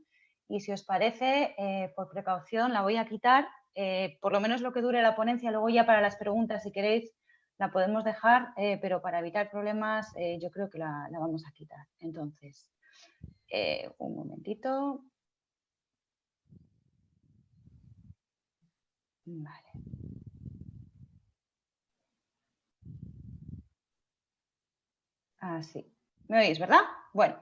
y si os parece, por precaución la voy a quitar, por lo menos lo que dure la ponencia, luego ya para las preguntas, si queréis, la podemos dejar, pero para evitar problemas yo creo que la vamos a quitar. Entonces, un momentito. Vale. Así. ¿Me oís, verdad? Bueno,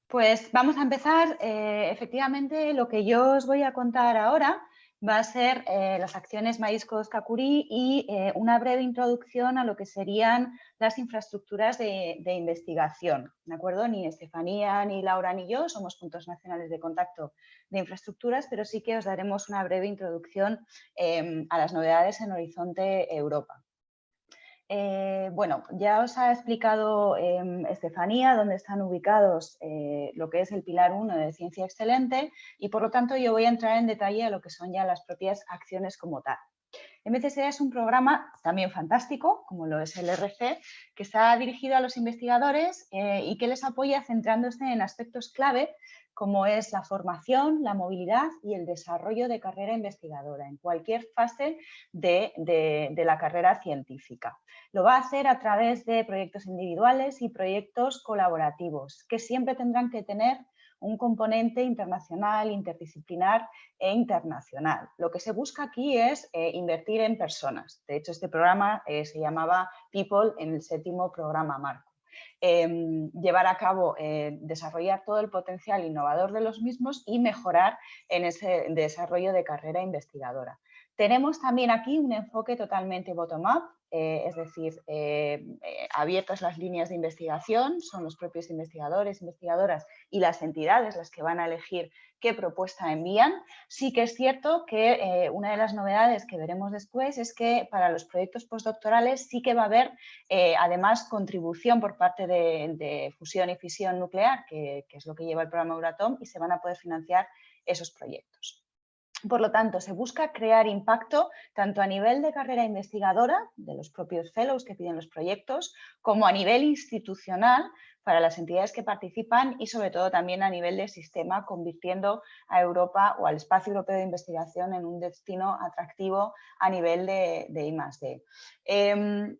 pues vamos a empezar. Efectivamente, lo que yo os voy a contar ahora va a ser las acciones Mariscos Kakuri y una breve introducción a lo que serían las infraestructuras de investigación, ¿de acuerdo? Ni Estefanía, ni Laura, ni yo somos puntos nacionales de contacto de infraestructuras, pero sí que os daremos una breve introducción a las novedades en Horizonte Europa. Bueno, ya os ha explicado Estefanía dónde están ubicados lo que es el pilar 1 de Ciencia Excelente y por lo tanto yo voy a entrar en detalle a lo que son ya las propias acciones como tal. MCSE es un programa también fantástico, como lo es el RC, que está dirigido a los investigadores y que les apoya centrándose en aspectos clave como es la formación, la movilidad y el desarrollo de carrera investigadora en cualquier fase de la carrera científica. Lo va a hacer a través de proyectos individuales y proyectos colaborativos, que siempre tendrán que tener un componente internacional, interdisciplinar e internacional. Lo que se busca aquí es invertir en personas. De hecho, este programa se llamaba People en el 7º programa marco. Llevar a cabo, desarrollar todo el potencial innovador de los mismos y mejorar en ese desarrollo de carrera investigadora. Tenemos también aquí un enfoque totalmente bottom-up, es decir, abiertas las líneas de investigación, son los propios investigadores, investigadoras y las entidades las que van a elegir qué propuesta envían. Sí que es cierto que una de las novedades que veremos después es que para los proyectos postdoctorales sí que va a haber además contribución por parte de fusión y fisión nuclear, que es lo que lleva el programa Euratom, y se van a poder financiar esos proyectos. Por lo tanto, se busca crear impacto tanto a nivel de carrera investigadora, de los propios fellows que piden los proyectos, como a nivel institucional para las entidades que participan y sobre todo también a nivel de sistema, convirtiendo a Europa o al espacio europeo de investigación en un destino atractivo a nivel de I+D.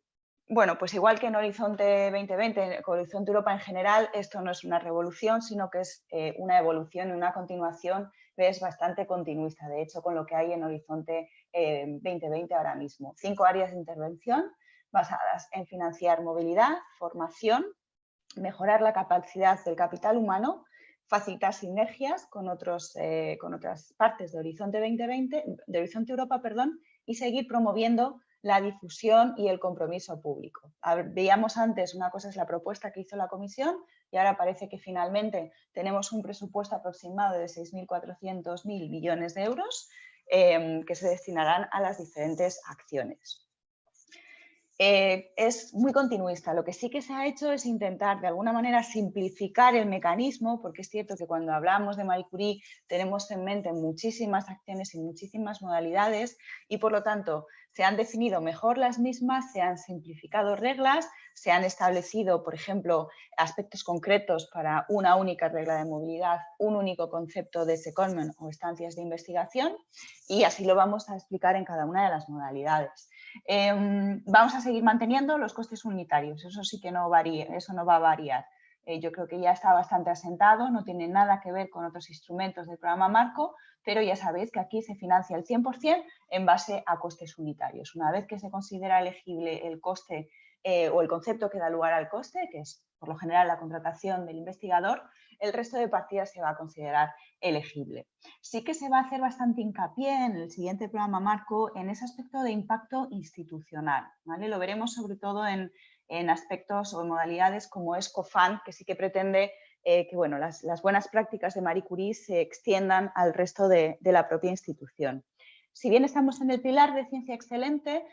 Bueno, pues igual que en Horizonte 2020, en Horizonte Europa en general, esto no es una revolución, sino que es una evolución y una continuación, es bastante continuista, de hecho, con lo que hay en Horizonte 2020 ahora mismo. 5 áreas de intervención basadas en financiar movilidad, formación, mejorar la capacidad del capital humano, facilitar sinergias con otras partes de Horizonte 2020, de Horizonte Europa, perdón, y seguir promoviendo la difusión y el compromiso público. Veíamos antes, una cosa es la propuesta que hizo la Comisión y ahora parece que finalmente tenemos un presupuesto aproximado de 6.400.000 millones de euros que se destinarán a las diferentes acciones. Es muy continuista. Lo que sí que se ha hecho es intentar de alguna manera simplificar el mecanismo, porque es cierto que cuando hablamos de Marie Curie tenemos en mente muchísimas acciones y muchísimas modalidades y por lo tanto se han definido mejor las mismas, se han simplificado reglas, se han establecido, por ejemplo, aspectos concretos para una única regla de movilidad, un único concepto de secondment o estancias de investigación y así lo vamos a explicar en cada una de las modalidades. Vamos a seguir manteniendo los costes unitarios, eso sí que no varía, eso no va a variar. Yo creo que ya está bastante asentado, no tiene nada que ver con otros instrumentos del programa marco, pero ya sabéis que aquí se financia el 100% en base a costes unitarios. Una vez que se considera elegible el coste o el concepto que da lugar al coste, que es por lo general la contratación del investigador, el resto de partidas se va a considerar elegible. Sí que se va a hacer bastante hincapié en el siguiente programa marco en ese aspecto de impacto institucional, ¿vale? Lo veremos sobre todo en aspectos o modalidades como es COFAN, que sí que pretende que bueno, las buenas prácticas de Marie Curie se extiendan al resto de la propia institución. Si bien estamos en el pilar de ciencia excelente,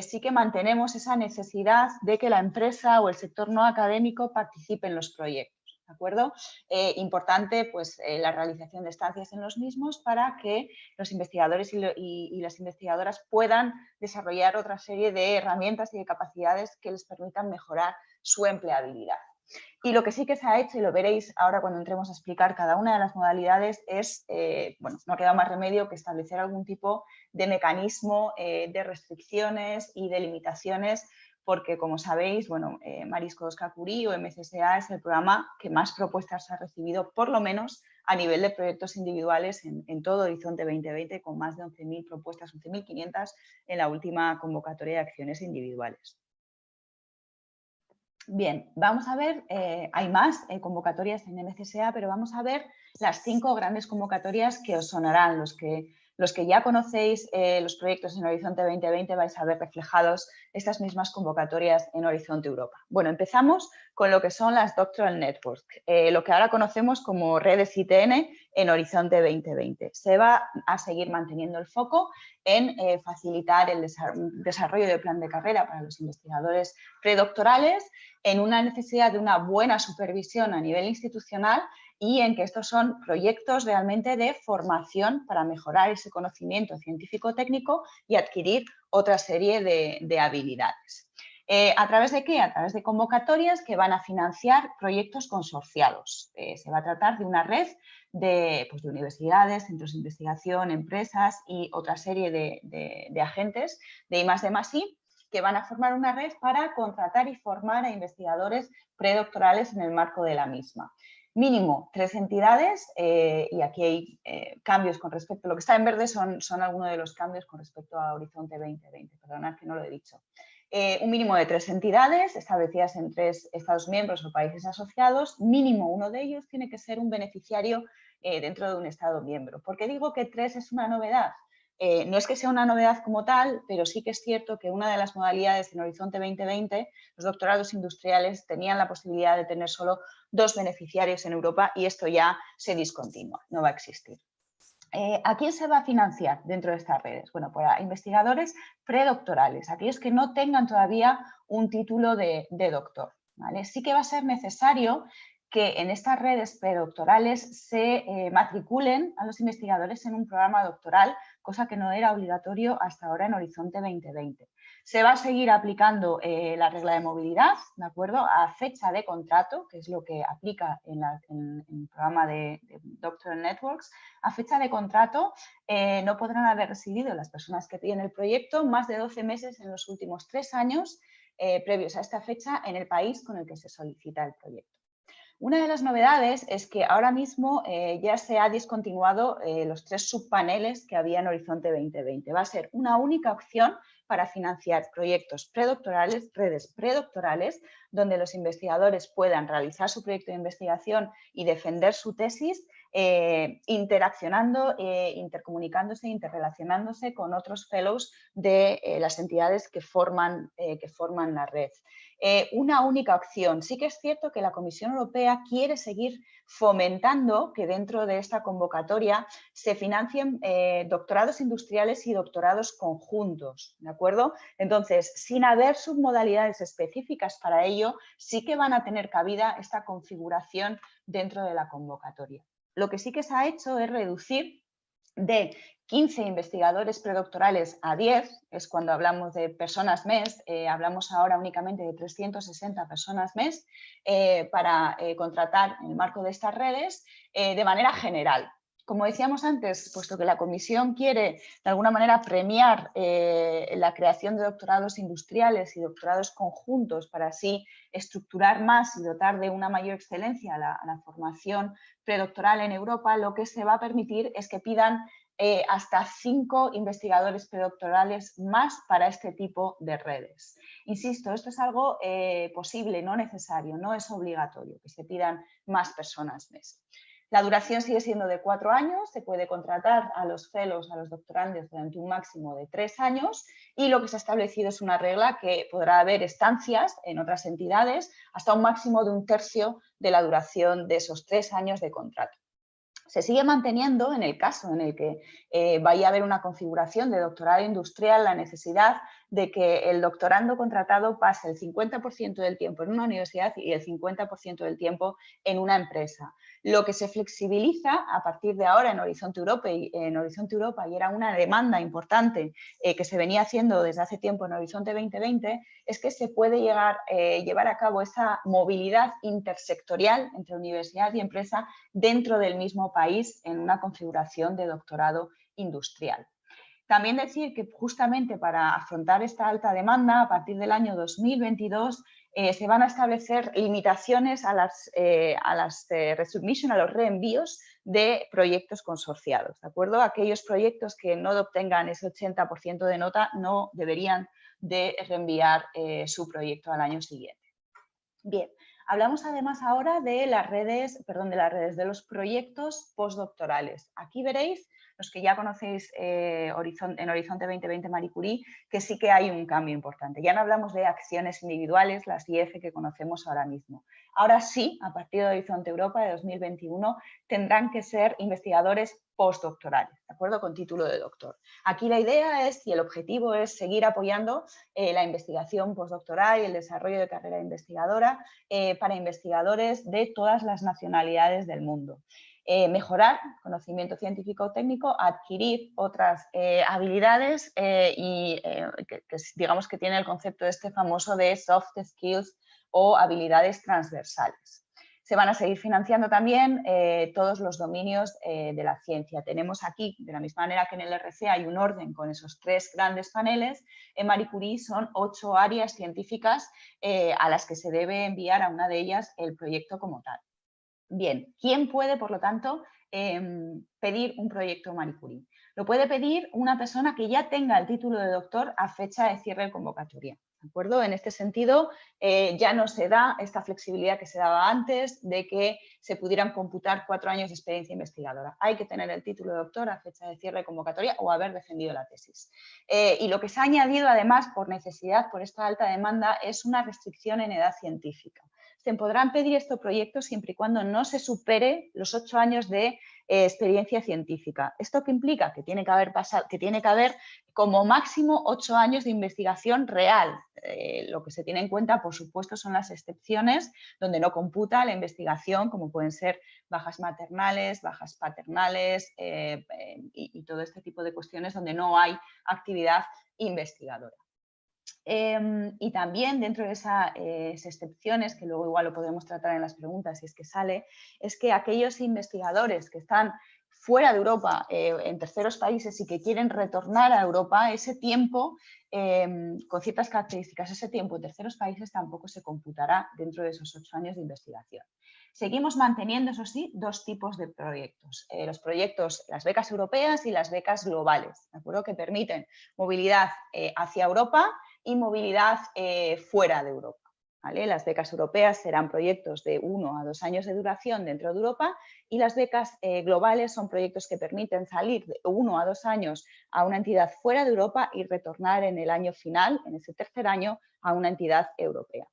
sí que mantenemos esa necesidad de que la empresa o el sector no académico participe en los proyectos. ¿de acuerdo? Importante pues, la realización de estancias en los mismos para que los investigadores y las investigadoras puedan desarrollar otra serie de herramientas y de capacidades que les permitan mejorar su empleabilidad. Y lo que sí que se ha hecho, y lo veréis ahora cuando entremos a explicar cada una de las modalidades, es, bueno, no ha quedado más remedio que establecer algún tipo de mecanismo de restricciones y de limitaciones, porque como sabéis, bueno, Mariscos Curie o MCSA es el programa que más propuestas ha recibido, por lo menos a nivel de proyectos individuales en todo Horizonte 2020, con más de 11.000 propuestas, 11.500 en la última convocatoria de acciones individuales. Bien, vamos a ver, hay más convocatorias en MCSA, pero vamos a ver las 5 grandes convocatorias que os sonarán. Los que ya conocéis los proyectos en Horizonte 2020 vais a ver reflejados estas mismas convocatorias en Horizonte Europa. Bueno, empezamos con lo que son las Doctoral Networks, lo que ahora conocemos como redes ITN en Horizonte 2020. Se va a seguir manteniendo el foco en facilitar el desarrollo del plan de carrera para los investigadores predoctorales, en una necesidad de una buena supervisión a nivel institucional y en que estos son proyectos realmente de formación para mejorar ese conocimiento científico-técnico y adquirir otra serie de habilidades. ¿A través de qué? A través de convocatorias que van a financiar proyectos consorciados. Se va a tratar de una red de universidades, centros de investigación, empresas y otra serie de agentes de I+D+I que van a formar una red para contratar y formar a investigadores predoctorales en el marco de la misma. Mínimo 3 entidades y aquí hay cambios con respecto, lo que está en verde son algunos de los cambios con respecto a Horizonte 2020, perdonad que no lo he dicho. Un mínimo de 3 entidades establecidas en 3 Estados miembros o países asociados, mínimo uno de ellos tiene que ser un beneficiario dentro de un Estado miembro. ¿Por qué digo que 3 es una novedad? No es que sea una novedad como tal, pero sí que es cierto que una de las modalidades en Horizonte 2020, los doctorados industriales tenían la posibilidad de tener solo 2 beneficiarios en Europa y esto ya se discontinúa, no va a existir. ¿A quién se va a financiar dentro de estas redes? Bueno, pues a investigadores predoctorales, aquellos que no tengan todavía un título de doctor, ¿vale? Sí que va a ser necesario que en estas redes predoctorales se matriculen a los investigadores en un programa doctoral, cosa que no era obligatorio hasta ahora en Horizonte 2020. Se va a seguir aplicando la regla de movilidad, ¿de acuerdo?, a fecha de contrato, que es lo que aplica en el programa de Doctoral Networks. A fecha de contrato no podrán haber recibido las personas que tienen el proyecto más de 12 meses en los últimos 3 años previos a esta fecha en el país con el que se solicita el proyecto. Una de las novedades es que ahora mismo ya se ha discontinuado los 3 subpaneles que había en Horizonte 2020. Va a ser una única opción para financiar proyectos predoctorales, redes predoctorales, donde los investigadores puedan realizar su proyecto de investigación y defender su tesis interaccionando, intercomunicándose, interrelacionándose con otros fellows de las entidades que forman la red. Una única opción. Sí que es cierto que la Comisión Europea quiere seguir fomentando que dentro de esta convocatoria se financien doctorados industriales y doctorados conjuntos, ¿de acuerdo? Entonces, sin haber submodalidades específicas para ello, sí que van a tener cabida esta configuración dentro de la convocatoria. Lo que sí que se ha hecho es reducir de 15 investigadores predoctorales a 10, es cuando hablamos de personas mes, hablamos ahora únicamente de 360 personas mes para contratar en el marco de estas redes de manera general. Como decíamos antes, puesto que la Comisión quiere de alguna manera premiar la creación de doctorados industriales y doctorados conjuntos para así estructurar más y dotar de una mayor excelencia a la formación predoctoral en Europa, lo que se va a permitir es que pidan hasta 5 investigadores predoctorales más para este tipo de redes. Insisto, esto es algo posible, no necesario, no es obligatorio que se pidan más personas mes. La duración sigue siendo de 4 años, se puede contratar a los fellows, a los doctorandos durante un máximo de 3 años y lo que se ha establecido es una regla que podrá haber estancias en otras entidades hasta un máximo de 1/3 de la duración de esos 3 años de contrato. Se sigue manteniendo en el caso en el que vaya a haber una configuración de doctorado industrial la necesidad de que el doctorando contratado pase el 50% del tiempo en una universidad y el 50% del tiempo en una empresa. Lo que se flexibiliza a partir de ahora en Horizonte Europa, y era una demanda importante que se venía haciendo desde hace tiempo en Horizonte 2020, es que se puede llevar a cabo esa movilidad intersectorial entre universidad y empresa dentro del mismo país en una configuración de doctorado industrial. También decir que justamente para afrontar esta alta demanda, a partir del año 2022, se van a establecer limitaciones a los reenvíos de proyectos consorciados, ¿de acuerdo? Aquellos proyectos que no obtengan ese 80% de nota no deberían de reenviar su proyecto al año siguiente. Bien, hablamos además ahora de de los proyectos postdoctorales. Aquí veréis, los que ya conocéis en Horizonte 2020 Marie Curie, que sí que hay un cambio importante. Ya no hablamos de acciones individuales, las IF que conocemos ahora mismo. Ahora sí, a partir de Horizonte Europa de 2021, tendrán que ser investigadores postdoctorales, ¿de acuerdo? Con título de doctor. Aquí la idea es, y el objetivo es seguir apoyando la investigación postdoctoral y el desarrollo de carrera investigadora para investigadores de todas las nacionalidades del mundo. Mejorar conocimiento científico técnico, adquirir otras habilidades digamos que tiene el concepto este famoso de soft skills o habilidades transversales. Se van a seguir financiando también todos los dominios de la ciencia. Tenemos aquí, de la misma manera que en el RC hay un orden con esos 3 grandes paneles, en Marie Curie son 8 áreas científicas a las que se debe enviar a una de ellas el proyecto como tal. Bien, ¿quién puede, por lo tanto, pedir un proyecto Marie Curie? Lo puede pedir una persona que ya tenga el título de doctor a fecha de cierre de convocatoria. ¿De acuerdo? En este sentido, ya no se da esta flexibilidad que se daba antes de que se pudieran computar 4 años de experiencia investigadora. Hay que tener el título de doctor a fecha de cierre de convocatoria o haber defendido la tesis. Y lo que se ha añadido, además, por necesidad, por esta alta demanda, es una restricción en edad científica. Se podrán pedir estos proyectos siempre y cuando no se supere los 8 años de experiencia científica. ¿Esto qué implica? Que tiene que haber como máximo 8 años de investigación real. Lo que se tiene en cuenta, por supuesto, son las excepciones donde no computa la investigación, como pueden ser bajas maternales, bajas paternales y todo este tipo de cuestiones donde no hay actividad investigadora. Y también dentro de esas excepciones, que luego igual lo podemos tratar en las preguntas si es que sale, es que aquellos investigadores que están fuera de Europa, en terceros países y que quieren retornar a Europa, ese tiempo, con ciertas características, ese tiempo en terceros países tampoco se computará dentro de esos 8 años de investigación. Seguimos manteniendo, eso sí, 2 tipos de proyectos. Los proyectos, las becas europeas y las becas globales, ¿de acuerdo? Que permiten movilidad hacia Europa y movilidad fuera de Europa. ¿Vale? Las becas europeas serán proyectos de 1 a 2 años de duración dentro de Europa y las becas globales son proyectos que permiten salir de 1 a 2 años a una entidad fuera de Europa y retornar en el año final, en ese tercer año, a una entidad europea.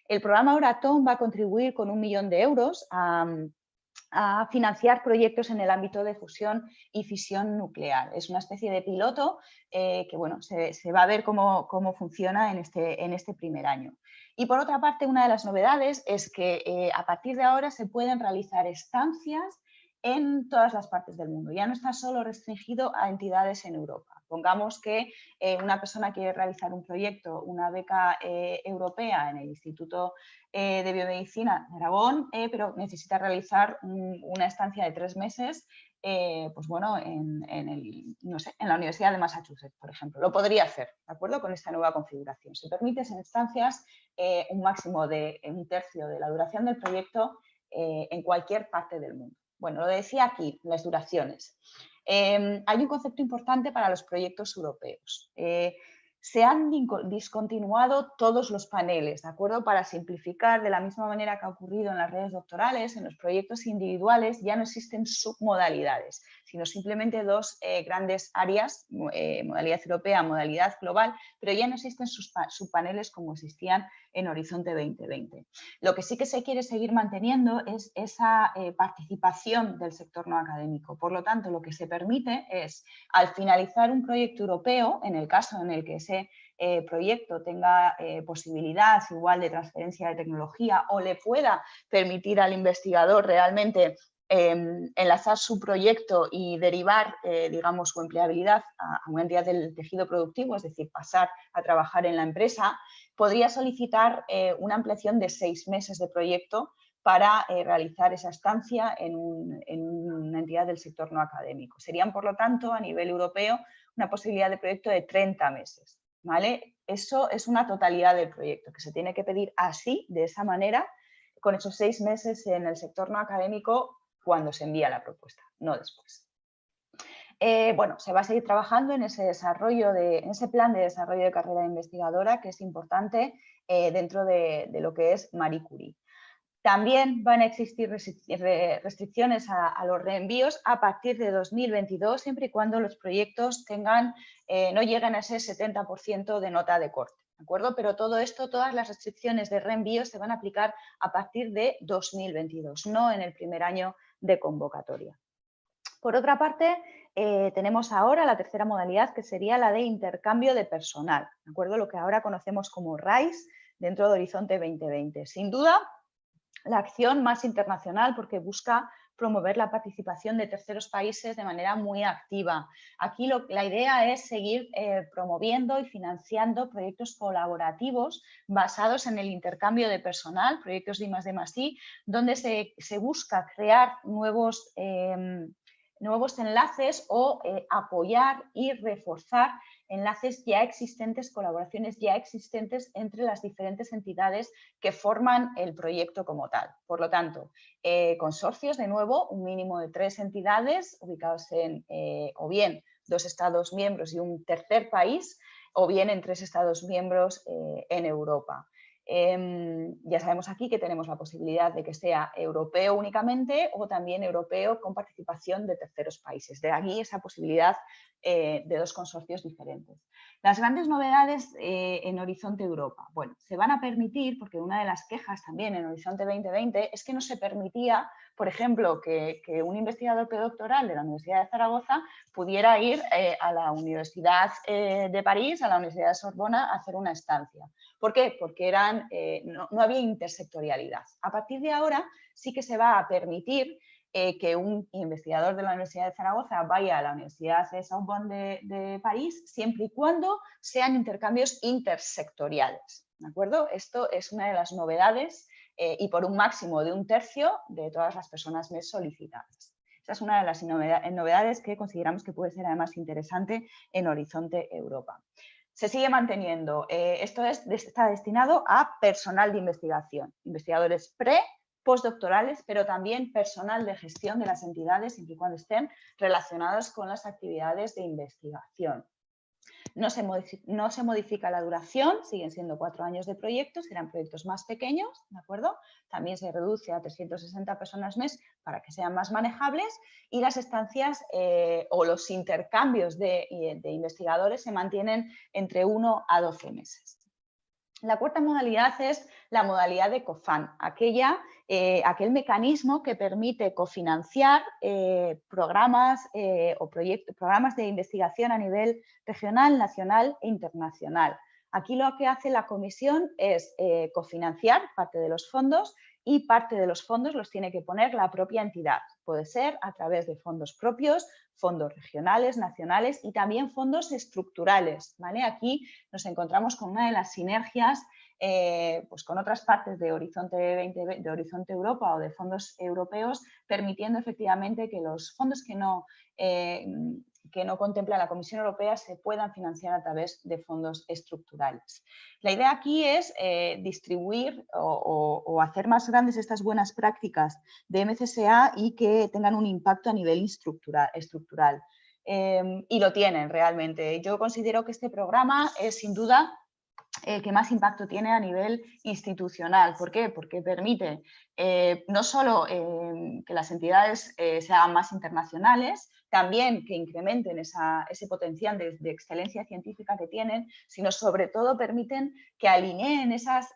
El programa Euratom va a contribuir con 1 millón de euros a financiar proyectos en el ámbito de fusión y fisión nuclear. Es una especie de piloto que bueno, se va a ver cómo funciona en este primer año. Y por otra parte, una de las novedades es que a partir de ahora se pueden realizar estancias en todas las partes del mundo. Ya no está solo restringido a entidades en Europa. Pongamos que una persona quiere realizar un proyecto, una beca europea en el Instituto de Biomedicina de Aragón, pero necesita realizar una estancia de 3 meses pues bueno, en la Universidad de Massachusetts, por ejemplo. Lo podría hacer, ¿de acuerdo? Con esta nueva configuración. Se permite en estancias un máximo de 1/3 de la duración del proyecto en cualquier parte del mundo. Bueno, lo decía aquí, las duraciones. Hay un concepto importante para los proyectos europeos. Se han discontinuado todos los paneles, ¿de acuerdo? Para simplificar, de la misma manera que ha ocurrido en las redes doctorales, en los proyectos individuales ya no existen submodalidades, sino simplemente 2 grandes áreas, modalidad europea, modalidad global, pero ya no existen subpaneles como existían en Horizonte 2020. Lo que sí que se quiere seguir manteniendo es esa participación del sector no académico. Por lo tanto, lo que se permite es, al finalizar un proyecto europeo, en el caso en el que ese proyecto tenga posibilidad igual de transferencia de tecnología o le pueda permitir al investigador realmente enlazar su proyecto y derivar, digamos, su empleabilidad a una entidad del tejido productivo, es decir, pasar a trabajar en la empresa, podría solicitar una ampliación de 6 meses de proyecto para realizar esa estancia en una entidad del sector no académico. Serían, por lo tanto, a nivel europeo, una posibilidad de proyecto de 30 meses. ¿Vale? Eso es una totalidad del proyecto, que se tiene que pedir así, de esa manera, con esos 6 meses en el sector no académico cuando se envía la propuesta, no después. Bueno, se va a seguir trabajando en ese plan de desarrollo de carrera investigadora, que es importante dentro de lo que es Marie Curie. También van a existir restricciones a los reenvíos a partir de 2022, siempre y cuando los proyectos no lleguen a ese 70% de nota de corte. ¿De acuerdo? Pero todo esto, todas las restricciones de reenvío se van a aplicar a partir de 2022, no en el primer año de convocatoria. Por otra parte, tenemos ahora la tercera modalidad, que sería la de intercambio de personal, ¿de acuerdo? Lo que ahora conocemos como RISE dentro de Horizonte 2020. Sin duda, la acción más internacional porque busca promover la participación de terceros países de manera muy activa. Aquí la idea es seguir promoviendo y financiando proyectos colaborativos basados en el intercambio de personal, proyectos de I+D+I, donde se busca crear nuevos enlaces o apoyar y reforzar enlaces ya existentes, colaboraciones ya existentes entre las diferentes entidades que forman el proyecto como tal. Por lo tanto, consorcios, de nuevo, un mínimo de 3 entidades ubicados en o bien 2 Estados miembros y un tercer país, o bien en 3 Estados miembros en Europa. Ya sabemos aquí que tenemos la posibilidad de que sea europeo únicamente o también europeo con participación de terceros países. De aquí esa posibilidad de 2 consorcios diferentes. Las grandes novedades en Horizonte Europa. Bueno, se van a permitir, porque una de las quejas también en Horizonte 2020 es que no se permitía, por ejemplo, que un investigador predoctoral de la Universidad de Zaragoza pudiera ir a la Universidad de París, a la Universidad de Sorbona, a hacer una estancia. ¿Por qué? Porque no había intersectorialidad. A partir de ahora sí que se va a permitir que un investigador de la Universidad de Zaragoza vaya a la Universidad de Sorbonne de París, siempre y cuando sean intercambios intersectoriales. ¿De acuerdo? Esto es una de las novedades y por un máximo de 1/3 de todas las personas mes solicitadas. Esa es una de las novedades que consideramos que puede ser además interesante en Horizonte Europa. Se sigue manteniendo. Esto está destinado a personal de investigación, investigadores postdoctorales, pero también personal de gestión de las entidades, siempre y cuando estén relacionados con las actividades de investigación. No se modifica la duración, siguen siendo 4 años de proyectos, serán proyectos más pequeños, ¿de acuerdo? También se reduce a 360 personas mes para que sean más manejables y las estancias o los intercambios de investigadores se mantienen entre 1 a 12 meses. La cuarta modalidad es la modalidad de COFAN, aquel mecanismo que permite cofinanciar programas programas de investigación a nivel regional, nacional e internacional. Aquí lo que hace la comisión es cofinanciar parte de los fondos y parte de los fondos los tiene que poner la propia entidad. Puede ser a través de fondos propios, fondos regionales, nacionales y también fondos estructurales, ¿vale? Aquí nos encontramos con una de las sinergias pues con otras partes de Horizonte Europa o de fondos europeos, permitiendo efectivamente que los fondos que no contempla la Comisión Europea se puedan financiar a través de fondos estructurales. La idea aquí es distribuir o hacer más grandes estas buenas prácticas de MCSA y que tengan un impacto a nivel estructural. Y lo tienen realmente. Yo considero que este programa es sin duda el que más impacto tiene a nivel institucional. ¿Por qué? Porque permite no solo que las entidades se hagan más internacionales, también que incrementen ese potencial de excelencia científica que tienen, sino sobre todo permiten que alineen esas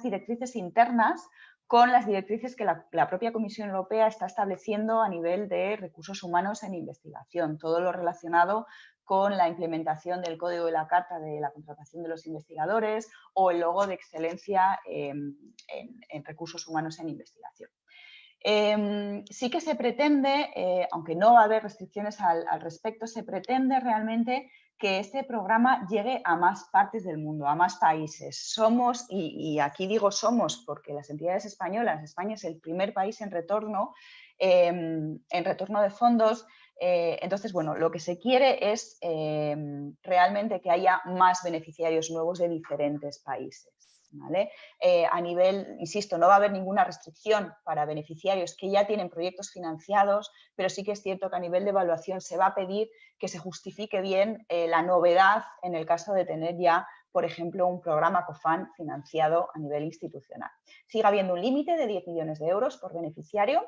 directrices internas con las directrices que la propia Comisión Europea está estableciendo a nivel de recursos humanos en investigación, todo lo relacionado con la implementación del Código de la Carta de la Contratación de los Investigadores o el logo de excelencia en recursos humanos en investigación. Sí que se pretende, aunque no va a haber restricciones al respecto, se pretende realmente que este programa llegue a más partes del mundo, a más países. Somos, y aquí digo somos porque las entidades españolas, España es el primer país en retorno de fondos. Entonces, bueno, lo que se quiere es realmente que haya más beneficiarios nuevos de diferentes países. ¿Vale? A nivel, insisto, no va a haber ninguna restricción para beneficiarios que ya tienen proyectos financiados, pero sí que es cierto que a nivel de evaluación se va a pedir que se justifique bien la novedad en el caso de tener ya, por ejemplo, un programa COFAN financiado a nivel institucional. Sigue habiendo un límite de 10 millones de euros por beneficiario.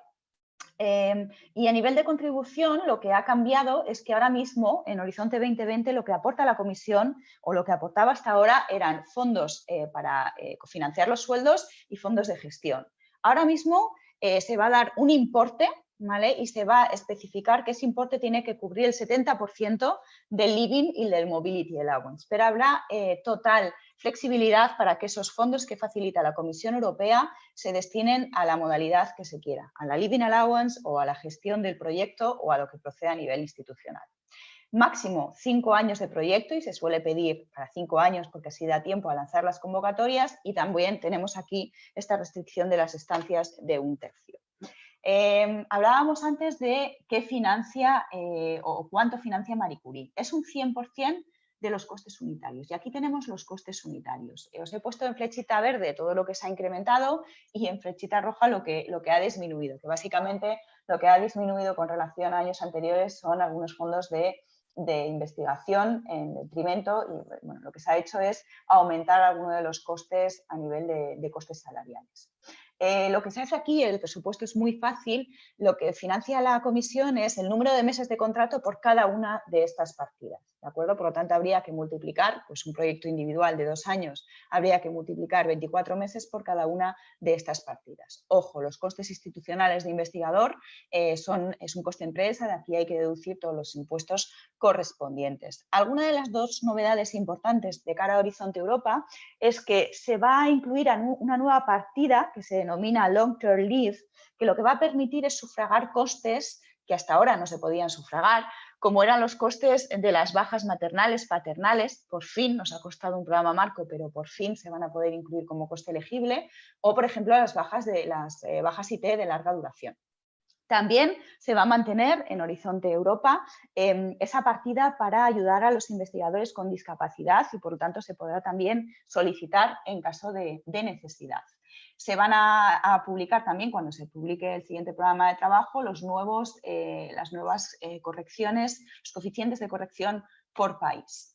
Y a nivel de contribución, lo que ha cambiado es que ahora mismo, en Horizonte 2020, lo que aporta la Comisión o lo que aportaba hasta ahora eran fondos para financiar los sueldos y fondos de gestión. Ahora mismo se va a dar un importe, ¿vale? Y se va a especificar que ese importe tiene que cubrir el 70% del living y del mobility allowance, pero habrá total flexibilidad para que esos fondos que facilita la Comisión Europea se destinen a la modalidad que se quiera, a la living allowance o a la gestión del proyecto o a lo que proceda a nivel institucional. Máximo 5 años de proyecto y se suele pedir para 5 años porque así da tiempo a lanzar las convocatorias, y también tenemos aquí esta restricción de las estancias de 1/3. Hablábamos antes de qué financia o cuánto financia Marie Curie. Es un 100% de los costes unitarios. Y aquí tenemos los costes unitarios. Os he puesto en flechita verde todo lo que se ha incrementado y en flechita roja lo que ha disminuido, que básicamente lo que ha disminuido con relación a años anteriores son algunos fondos de investigación en detrimento, y bueno, lo que se ha hecho es aumentar algunos de los costes a nivel de costes salariales. Lo que se hace aquí, el presupuesto es muy fácil, lo que financia la Comisión es el número de meses de contrato por cada una de estas partidas, ¿de acuerdo? Por lo tanto, habría que multiplicar, pues un proyecto individual de 2 años, habría que multiplicar 24 meses por cada una de estas partidas. Ojo, los costes institucionales de investigador es un coste empresa, de aquí hay que deducir todos los impuestos correspondientes. Alguna de las dos novedades importantes de cara a Horizonte Europa es que se va a incluir una nueva partida que se denomina Long Term Leave, que lo que va a permitir es sufragar costes que hasta ahora no se podían sufragar, como eran los costes de las bajas maternales, paternales. Por fin nos ha costado un programa marco, pero por fin se van a poder incluir como coste elegible, o por ejemplo las bajas IT de larga duración. También se va a mantener en Horizonte Europa esa partida para ayudar a los investigadores con discapacidad, y por lo tanto se podrá también solicitar en caso de necesidad. Se van a publicar también, cuando se publique el siguiente programa de trabajo, las nuevas correcciones, los coeficientes de corrección por país.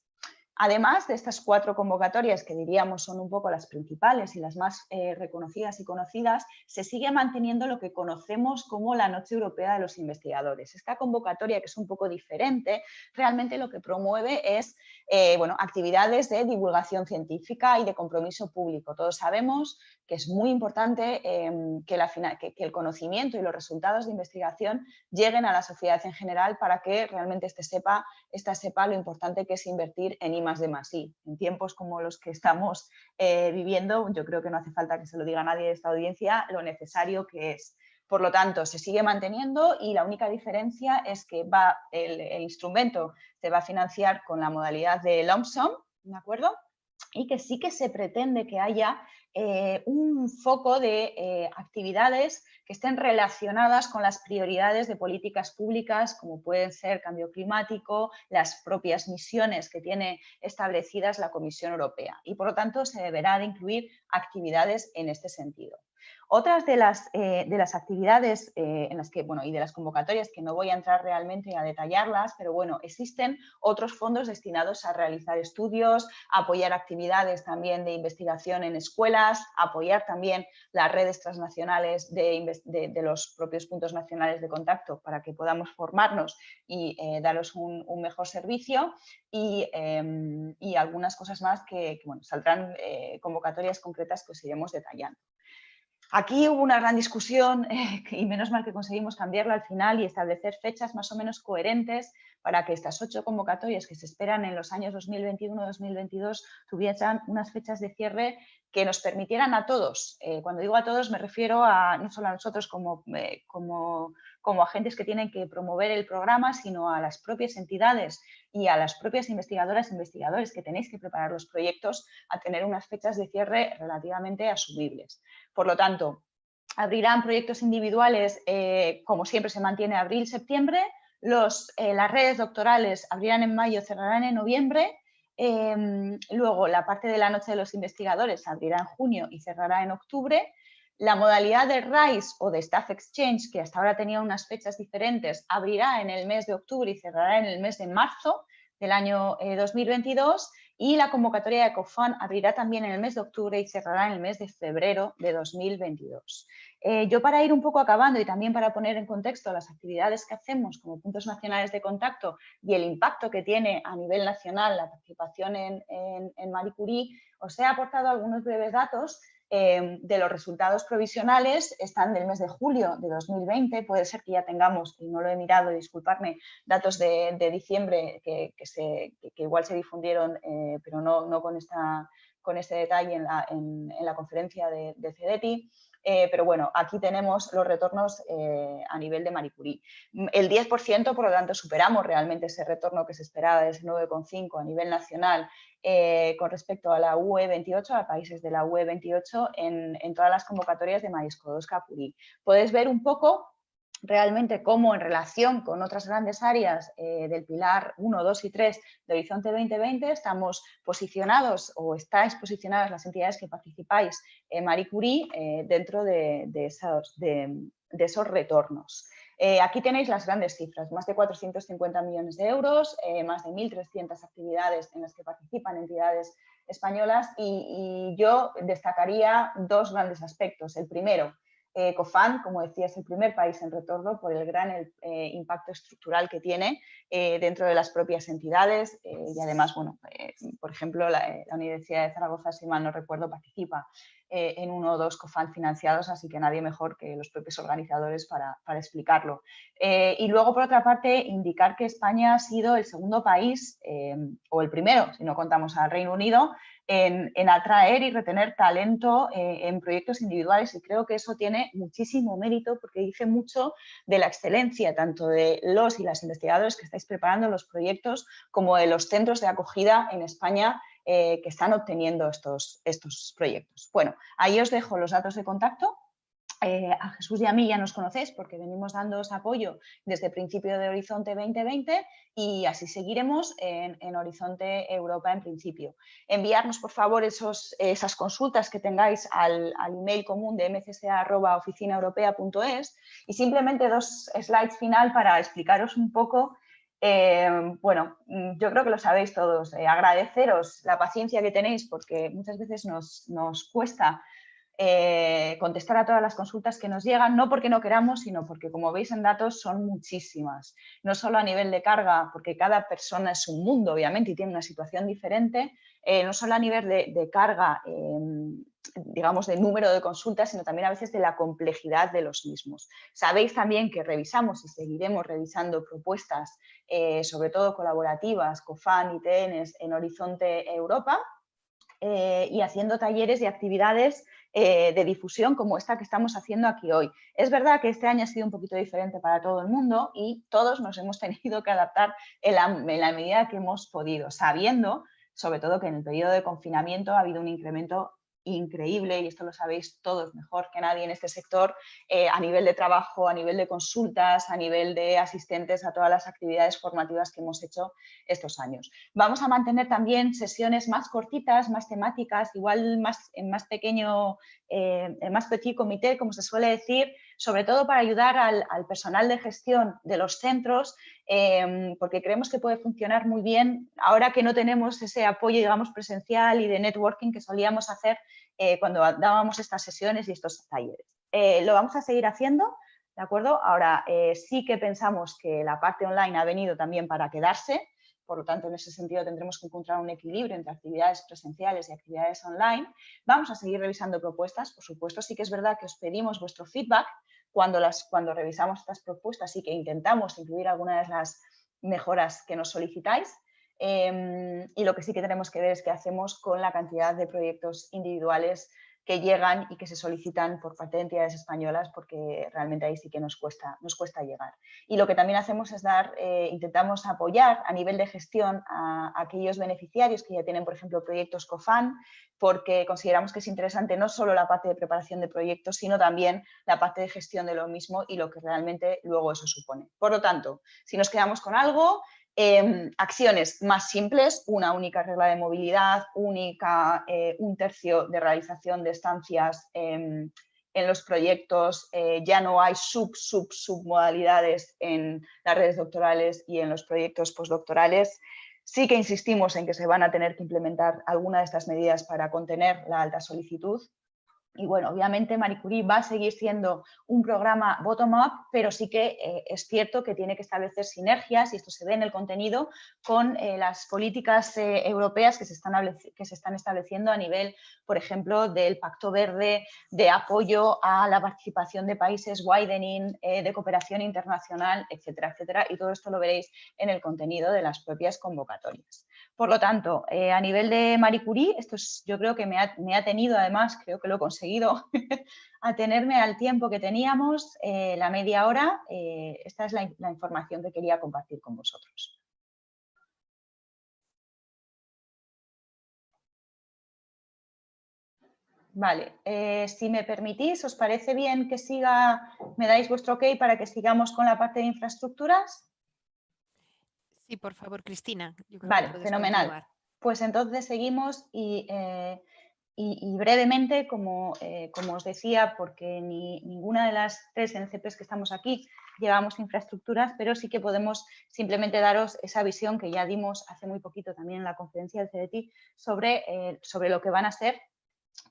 Además de estas 4 convocatorias, que diríamos son un poco las principales y las más reconocidas y conocidas, se sigue manteniendo lo que conocemos como la Noche Europea de los Investigadores. Esta convocatoria, que es un poco diferente, realmente lo que promueve es actividades de divulgación científica y de compromiso público. Todos sabemos que es muy importante que el conocimiento y los resultados de investigación lleguen a la sociedad en general para que realmente esta sepa lo importante que es invertir en I+D+I. En tiempos como los que estamos viviendo, yo creo que no hace falta que se lo diga a nadie de esta audiencia lo necesario que es. Por lo tanto, se sigue manteniendo, y la única diferencia es que el instrumento se va a financiar con la modalidad de lump sum, ¿de acuerdo? Y que sí que se pretende que haya un foco de actividades que estén relacionadas con las prioridades de políticas públicas, como pueden ser cambio climático, las propias misiones que tiene establecidas la Comisión Europea. Y por lo tanto se deberá de incluir actividades en este sentido. Otras de las actividades en las que, y de las convocatorias, que no voy a entrar realmente a detallarlas, pero bueno, existen otros fondos destinados a realizar estudios, a apoyar actividades también de investigación en escuelas, a apoyar también las redes transnacionales de los propios puntos nacionales de contacto para que podamos formarnos y daros un mejor servicio, y algunas cosas más que saldrán convocatorias concretas que os iremos detallando. Aquí hubo una gran discusión y menos mal que conseguimos cambiarla al final y establecer fechas más o menos coherentes para que estas 8 convocatorias que se esperan en los años 2021-2022 tuvieran unas fechas de cierre que nos permitieran a todos, cuando digo a todos me refiero a no solo a nosotros como agentes que tienen que promover el programa, sino a las propias entidades y a las propias investigadoras e investigadores que tenéis que preparar los proyectos a tener unas fechas de cierre relativamente asumibles. Por lo tanto, abrirán proyectos individuales, como siempre se mantiene abril-septiembre, las redes doctorales abrirán en mayo, cerrarán en noviembre, luego la parte de la noche de los investigadores abrirá en junio y cerrará en octubre. La modalidad de RISE o de Staff Exchange, que hasta ahora tenía unas fechas diferentes, abrirá en el mes de octubre y cerrará en el mes de marzo del año 2022 y la convocatoria de COFAN abrirá también en el mes de octubre y cerrará en el mes de febrero de 2022. Yo para ir un poco acabando y también para poner en contexto las actividades que hacemos como puntos nacionales de contacto y el impacto que tiene a nivel nacional la participación en Marie Curie, os he aportado algunos breves datos de los resultados provisionales. Están del mes de julio de 2020, puede ser que ya tengamos, y no lo he mirado, disculpadme, datos de diciembre que igual se difundieron, pero no con este detalle en la conferencia de CEDETI. Pero bueno, aquí tenemos los retornos a nivel de Marie Curie. El 10%, por lo tanto, superamos realmente ese retorno que se esperaba de ese 9,5 a nivel nacional con respecto a la UE28, a países de la UE28 en todas las convocatorias de Marie Skłodowska-Curie. Puedes ver un poco realmente cómo en relación con otras grandes áreas del pilar 1, 2 y 3 de Horizonte 2020 estamos posicionados o estáis posicionadas las entidades que participáis en Marie Curie dentro de esos retornos. Aquí tenéis las grandes cifras, más de 450 millones de euros, más de 1.300 actividades en las que participan entidades españolas y yo destacaría dos grandes aspectos. El primero, COFAN, como decía, es el primer país en retorno por el gran impacto estructural que tiene dentro de las propias entidades y además, bueno, por ejemplo, la Universidad de Zaragoza, si mal no recuerdo, participa en 1 o 2 COFAN financiados, así que nadie mejor que los propios organizadores para explicarlo. Y luego, por otra parte, indicar que España ha sido el segundo país, o el primero, si no contamos al Reino Unido, en atraer y retener talento en proyectos individuales y creo que eso tiene muchísimo mérito porque dice mucho de la excelencia tanto de los y las investigadores que estáis preparando los proyectos como de los centros de acogida en España que están obteniendo estos proyectos. Bueno, ahí os dejo los datos de contacto. A Jesús y a mí ya nos conocéis porque venimos dándoos apoyo desde el principio de Horizonte 2020 y así seguiremos en Horizonte Europa en principio. Enviarnos por favor esas consultas que tengáis al email común de mcca@oficinaeuropea.es y simplemente 2 slides final para explicaros un poco. Bueno, yo creo que lo sabéis todos, agradeceros la paciencia que tenéis porque muchas veces nos cuesta contestar a todas las consultas que nos llegan, no porque no queramos, sino porque, como veis en datos, son muchísimas. No solo a nivel de carga, porque cada persona es un mundo, obviamente, y tiene una situación diferente, no solo a nivel de carga, digamos, de número de consultas, sino también a veces de la complejidad de los mismos. Sabéis también que revisamos y seguiremos revisando propuestas, sobre todo colaborativas, COFAN y TNs en Horizonte Europa, y haciendo talleres y actividades de difusión como esta que estamos haciendo aquí hoy. Es verdad que este año ha sido un poquito diferente para todo el mundo y todos nos hemos tenido que adaptar en la medida que hemos podido, sabiendo sobre todo que en el periodo de confinamiento ha habido un incremento increíble, y esto lo sabéis todos mejor que nadie en este sector, a nivel de trabajo, a nivel de consultas, a nivel de asistentes a todas las actividades formativas que hemos hecho estos años. Vamos a mantener también sesiones más cortitas, más temáticas, igual en más petit comité, como se suele decir, sobre todo para ayudar al personal de gestión de los centros, porque creemos que puede funcionar muy bien ahora que no tenemos ese apoyo, digamos, presencial y de networking que solíamos hacer cuando dábamos estas sesiones y estos talleres. Lo vamos a seguir haciendo, ¿de acuerdo? Ahora, sí que pensamos que la parte online ha venido también para quedarse, por lo tanto en ese sentido tendremos que encontrar un equilibrio entre actividades presenciales y actividades online. Vamos a seguir revisando propuestas, por supuesto, sí que es verdad que os pedimos vuestro feedback cuando revisamos estas propuestas y que intentamos incluir algunas de las mejoras que nos solicitáis. Y lo que sí que tenemos que ver es qué hacemos con la cantidad de proyectos individuales que llegan y que se solicitan por parte de entidades españolas, porque realmente ahí sí que nos cuesta llegar. Y lo que también hacemos es intentamos apoyar a nivel de gestión a aquellos beneficiarios que ya tienen, por ejemplo, proyectos COFAN, porque consideramos que es interesante no solo la parte de preparación de proyectos, sino también la parte de gestión de lo mismo y lo que realmente luego eso supone. Por lo tanto, si nos quedamos con algo, acciones más simples, una única regla de movilidad, un tercio de realización de estancias en los proyectos, ya no hay submodalidades en las redes doctorales y en los proyectos postdoctorales. Sí que insistimos en que se van a tener que implementar alguna de estas medidas para contener la alta solicitud. Y bueno, obviamente Marie Curie va a seguir siendo un programa bottom-up, pero sí que es cierto que tiene que establecer sinergias, y esto se ve en el contenido, con las políticas europeas que se están estableciendo a nivel, por ejemplo, del Pacto Verde, de apoyo a la participación de países widening, de cooperación internacional, etcétera, etcétera. Y todo esto lo veréis en el contenido de las propias convocatorias. Por lo tanto, a nivel de Marie Curie, yo creo que me ha tenido, además, creo que lo he conseguido, a tenerme al tiempo que teníamos, la media hora. Esta es la información que quería compartir con vosotros. Vale, si me permitís, ¿os parece bien que me dais vuestro ok para que sigamos con la parte de infraestructuras? Sí, por favor, Cristina. Yo creo vale, que puedes fenomenal. Continuar. Pues entonces seguimos y brevemente, como os decía, porque ninguna de las 3 NCPs que estamos aquí llevamos infraestructuras, pero sí que podemos simplemente daros esa visión que ya dimos hace muy poquito también en la conferencia del CDT sobre lo que van a ser,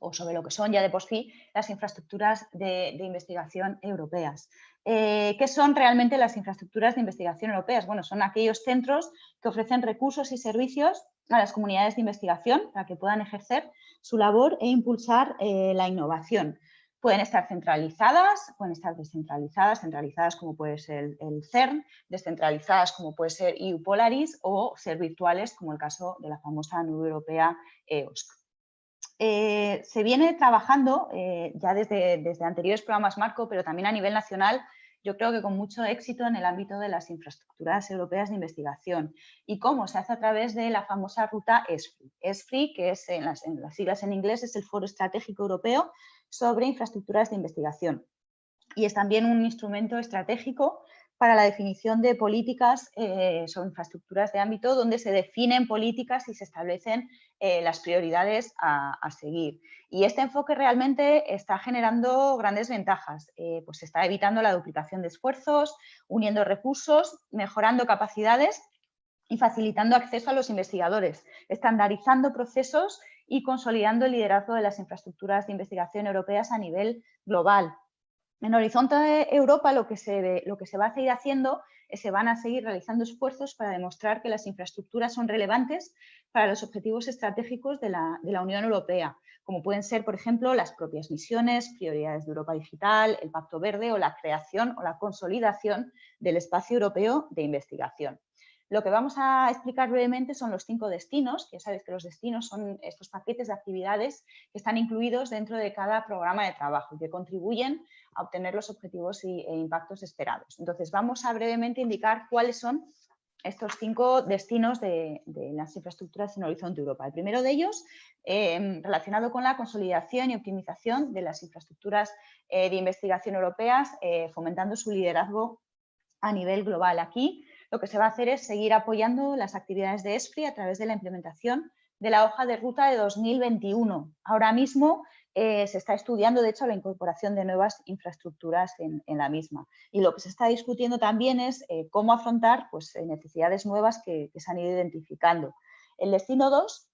o sobre lo que son ya de por sí, las infraestructuras de investigación europeas. ¿Qué son realmente las infraestructuras de investigación europeas? Bueno, son aquellos centros que ofrecen recursos y servicios a las comunidades de investigación para que puedan ejercer su labor e impulsar la innovación. Pueden estar centralizadas, pueden estar descentralizadas, centralizadas como puede ser el CERN, descentralizadas como puede ser EU Polaris, o ser virtuales como el caso de la famosa nube europea EOSC. Se viene trabajando ya desde anteriores programas marco, pero también a nivel nacional, yo creo que con mucho éxito en el ámbito de las infraestructuras europeas de investigación. ¿Y cómo? Se hace a través de la famosa ruta ESFRI. ESFRI, que es en las siglas en inglés, es el Foro Estratégico Europeo sobre Infraestructuras de Investigación. Y es también un instrumento estratégico para la definición de políticas sobre infraestructuras de ámbito, donde se definen políticas y se establecen las prioridades a seguir. Y este enfoque realmente está generando grandes ventajas, pues se está evitando la duplicación de esfuerzos, uniendo recursos, mejorando capacidades y facilitando acceso a los investigadores, estandarizando procesos y consolidando el liderazgo de las infraestructuras de investigación europeas a nivel global. En Horizonte Europa lo que se va a seguir haciendo es se van a seguir realizando esfuerzos para demostrar que las infraestructuras son relevantes para los objetivos estratégicos de la Unión Europea, como pueden ser, por ejemplo, las propias misiones, prioridades de Europa Digital, el Pacto Verde o la creación o la consolidación del espacio europeo de investigación. Lo que vamos a explicar brevemente son los 5 destinos. Ya sabéis que los destinos son estos paquetes de actividades que están incluidos dentro de cada programa de trabajo y que contribuyen a obtener los objetivos e impactos esperados. Entonces, vamos a brevemente indicar cuáles son estos 5 destinos de las infraestructuras en Horizonte Europa. El primero de ellos, relacionado con la consolidación y optimización de las infraestructuras de investigación europeas, fomentando su liderazgo a nivel global. Aquí lo que se va a hacer es seguir apoyando las actividades de ESFRI a través de la implementación de la hoja de ruta de 2021. Ahora mismo se está estudiando, de hecho, la incorporación de nuevas infraestructuras en la misma. Y lo que se está discutiendo también es cómo afrontar necesidades nuevas que se han ido identificando. El destino 2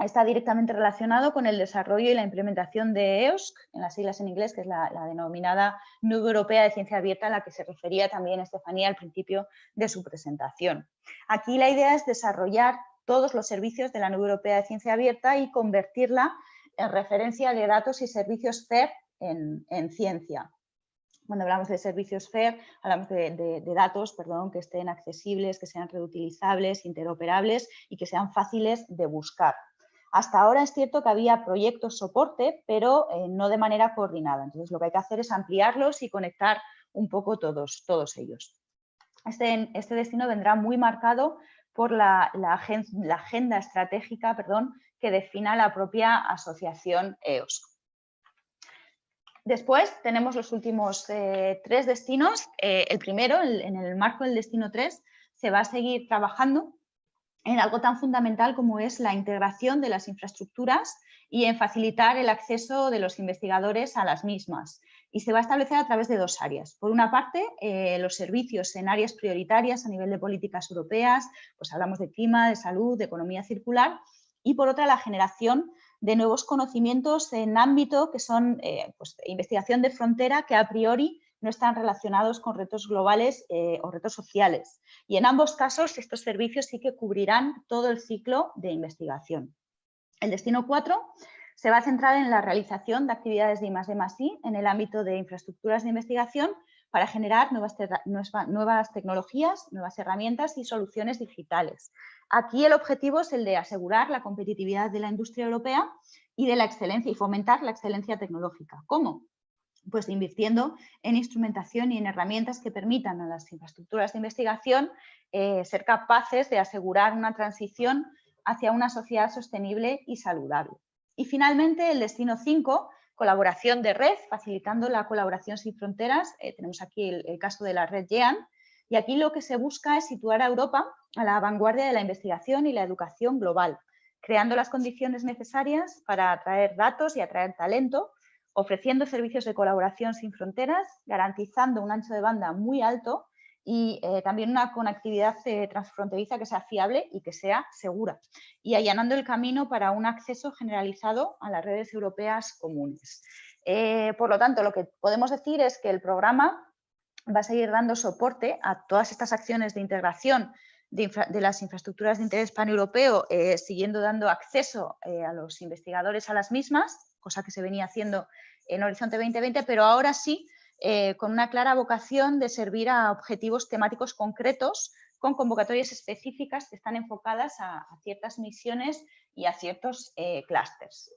está directamente relacionado con el desarrollo y la implementación de EOSC, en las siglas en inglés, que es la denominada Nube Europea de Ciencia Abierta, a la que se refería también Estefanía al principio de su presentación. Aquí la idea es desarrollar todos los servicios de la Nube Europea de Ciencia Abierta y convertirla en referencia de datos y servicios FAIR en ciencia. Cuando hablamos de servicios FAIR, hablamos de datos, que estén accesibles, que sean reutilizables, interoperables y que sean fáciles de buscar. Hasta ahora es cierto que había proyectos soporte, pero no de manera coordinada. Entonces, lo que hay que hacer es ampliarlos y conectar un poco todos ellos. Este destino vendrá muy marcado por la agenda estratégica que defina la propia asociación EOSC. Después tenemos los últimos 3 destinos. El primero, en el marco del destino 3, se va a seguir trabajando en algo tan fundamental como es la integración de las infraestructuras y en facilitar el acceso de los investigadores a las mismas. Y se va a establecer a través de 2 áreas. Por una parte, los servicios en áreas prioritarias a nivel de políticas europeas, pues hablamos de clima, de salud, de economía circular, y por otra la generación de nuevos conocimientos en ámbito que son pues, investigación de frontera que a priori no están relacionados con retos globales o retos sociales. Y en ambos casos estos servicios sí que cubrirán todo el ciclo de investigación. El destino 4 se va a centrar en la realización de actividades de I+D+I en el ámbito de infraestructuras de investigación para generar nuevas tecnologías, nuevas herramientas y soluciones digitales. Aquí el objetivo es el de asegurar la competitividad de la industria europea y de la excelencia y fomentar la excelencia tecnológica. ¿Cómo? Pues invirtiendo en instrumentación y en herramientas que permitan a las infraestructuras de investigación ser capaces de asegurar una transición hacia una sociedad sostenible y saludable. Y finalmente el destino 5, colaboración de red, facilitando la colaboración sin fronteras. Tenemos aquí el caso de la red GEAN, y aquí lo que se busca es situar a Europa a la vanguardia de la investigación y la educación global, creando las condiciones necesarias para atraer datos y atraer talento, ofreciendo servicios de colaboración sin fronteras, garantizando un ancho de banda muy alto y también una conectividad transfronteriza que sea fiable y que sea segura, y allanando el camino para un acceso generalizado a las redes europeas comunes. Por lo tanto, lo que podemos decir es que el programa va a seguir dando soporte a todas estas acciones de integración de las infraestructuras de interés paneuropeo, siguiendo dando acceso a los investigadores a las mismas, cosa que se venía haciendo en Horizonte 2020, pero ahora sí con una clara vocación de servir a objetivos temáticos concretos con convocatorias específicas que están enfocadas a ciertas misiones y a ciertos clústeres.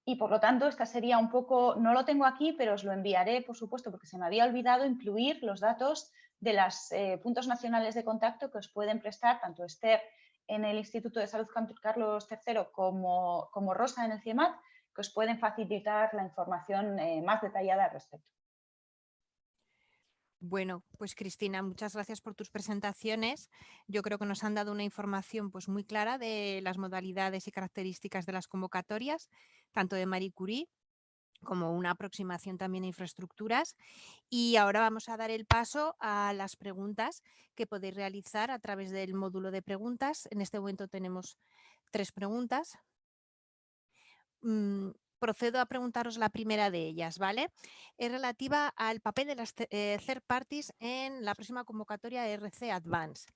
Y por lo tanto, esta sería un poco, no lo tengo aquí, pero os lo enviaré, por supuesto, porque se me había olvidado incluir los datos de los puntos nacionales de contacto que os pueden prestar tanto Esther en el Instituto de Salud Carlos III como Rosa en el CIEMAT, que os pueden facilitar la información más detallada al respecto. Bueno, pues Cristina, muchas gracias por tus presentaciones. Yo creo que nos han dado una información pues, muy clara de las modalidades y características de las convocatorias, tanto de Marie Curie como una aproximación también a infraestructuras. Y ahora vamos a dar el paso a las preguntas que podéis realizar a través del módulo de preguntas. En este momento tenemos 3 preguntas. Procedo a preguntaros la primera de ellas, ¿vale? Es relativa al papel de las third parties en la próxima convocatoria RC Advance.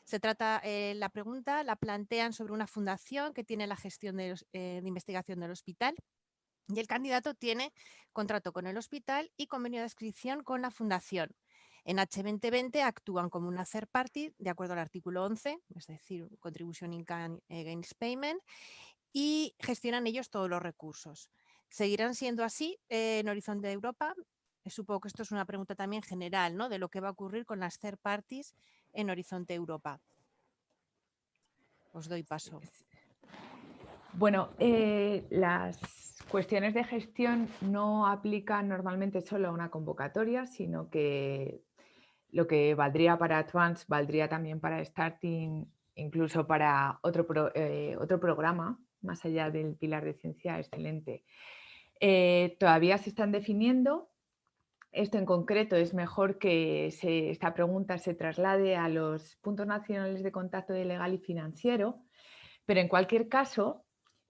Se trata, la pregunta la plantean sobre una fundación que tiene la gestión de investigación del hospital y el candidato tiene contrato con el hospital y convenio de adscripción con la fundación. En H2020 actúan como una third party de acuerdo al artículo 11, es decir, Contribution in Kind Against Payment, y gestionan ellos todos los recursos. ¿Seguirán siendo así en Horizonte de Europa? Supongo que esto es una pregunta también general, ¿no? De lo que va a ocurrir con las third parties en Horizonte Europa. Os doy paso. Bueno, las cuestiones de gestión no aplican normalmente solo a una convocatoria, sino que lo que valdría para Advance valdría también para Starting, incluso para otro programa, más allá del pilar de ciencia excelente. Todavía se están definiendo. Esto en concreto es mejor que esta pregunta se traslade a los puntos nacionales de contacto de legal y financiero, Pero en cualquier caso,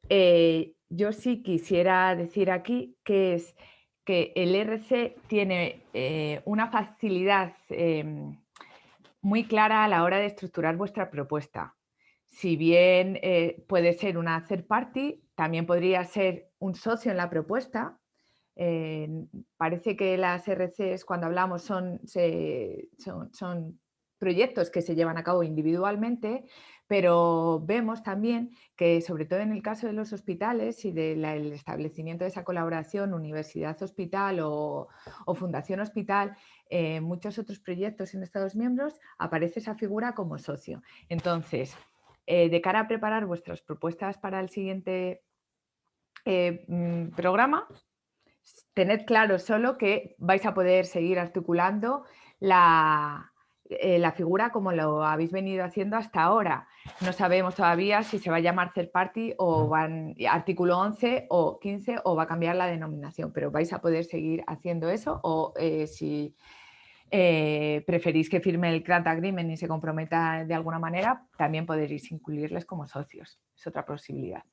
yo sí quisiera decir aquí que es que el RC tiene una facilidad muy clara a la hora de estructurar vuestra propuesta. Si bien puede ser una third party, también podría ser un socio en la propuesta. Parece que las RCs, cuando hablamos, son proyectos que se llevan a cabo individualmente, pero vemos también que, sobre todo en el caso de los hospitales y del establecimiento de esa colaboración universidad-hospital o fundación-hospital, muchos otros proyectos en Estados miembros aparece esa figura como socio. Entonces, de cara a preparar vuestras propuestas para el siguiente programa, tened claro solo que vais a poder seguir articulando la figura como lo habéis venido haciendo hasta ahora. No sabemos todavía si se va a llamar third party o artículo 11 o 15 o va a cambiar la denominación, pero vais a poder seguir haciendo eso, o si preferís que firme el grant agreement y se comprometa de alguna manera, también podréis incluirles como socios. Es otra posibilidad.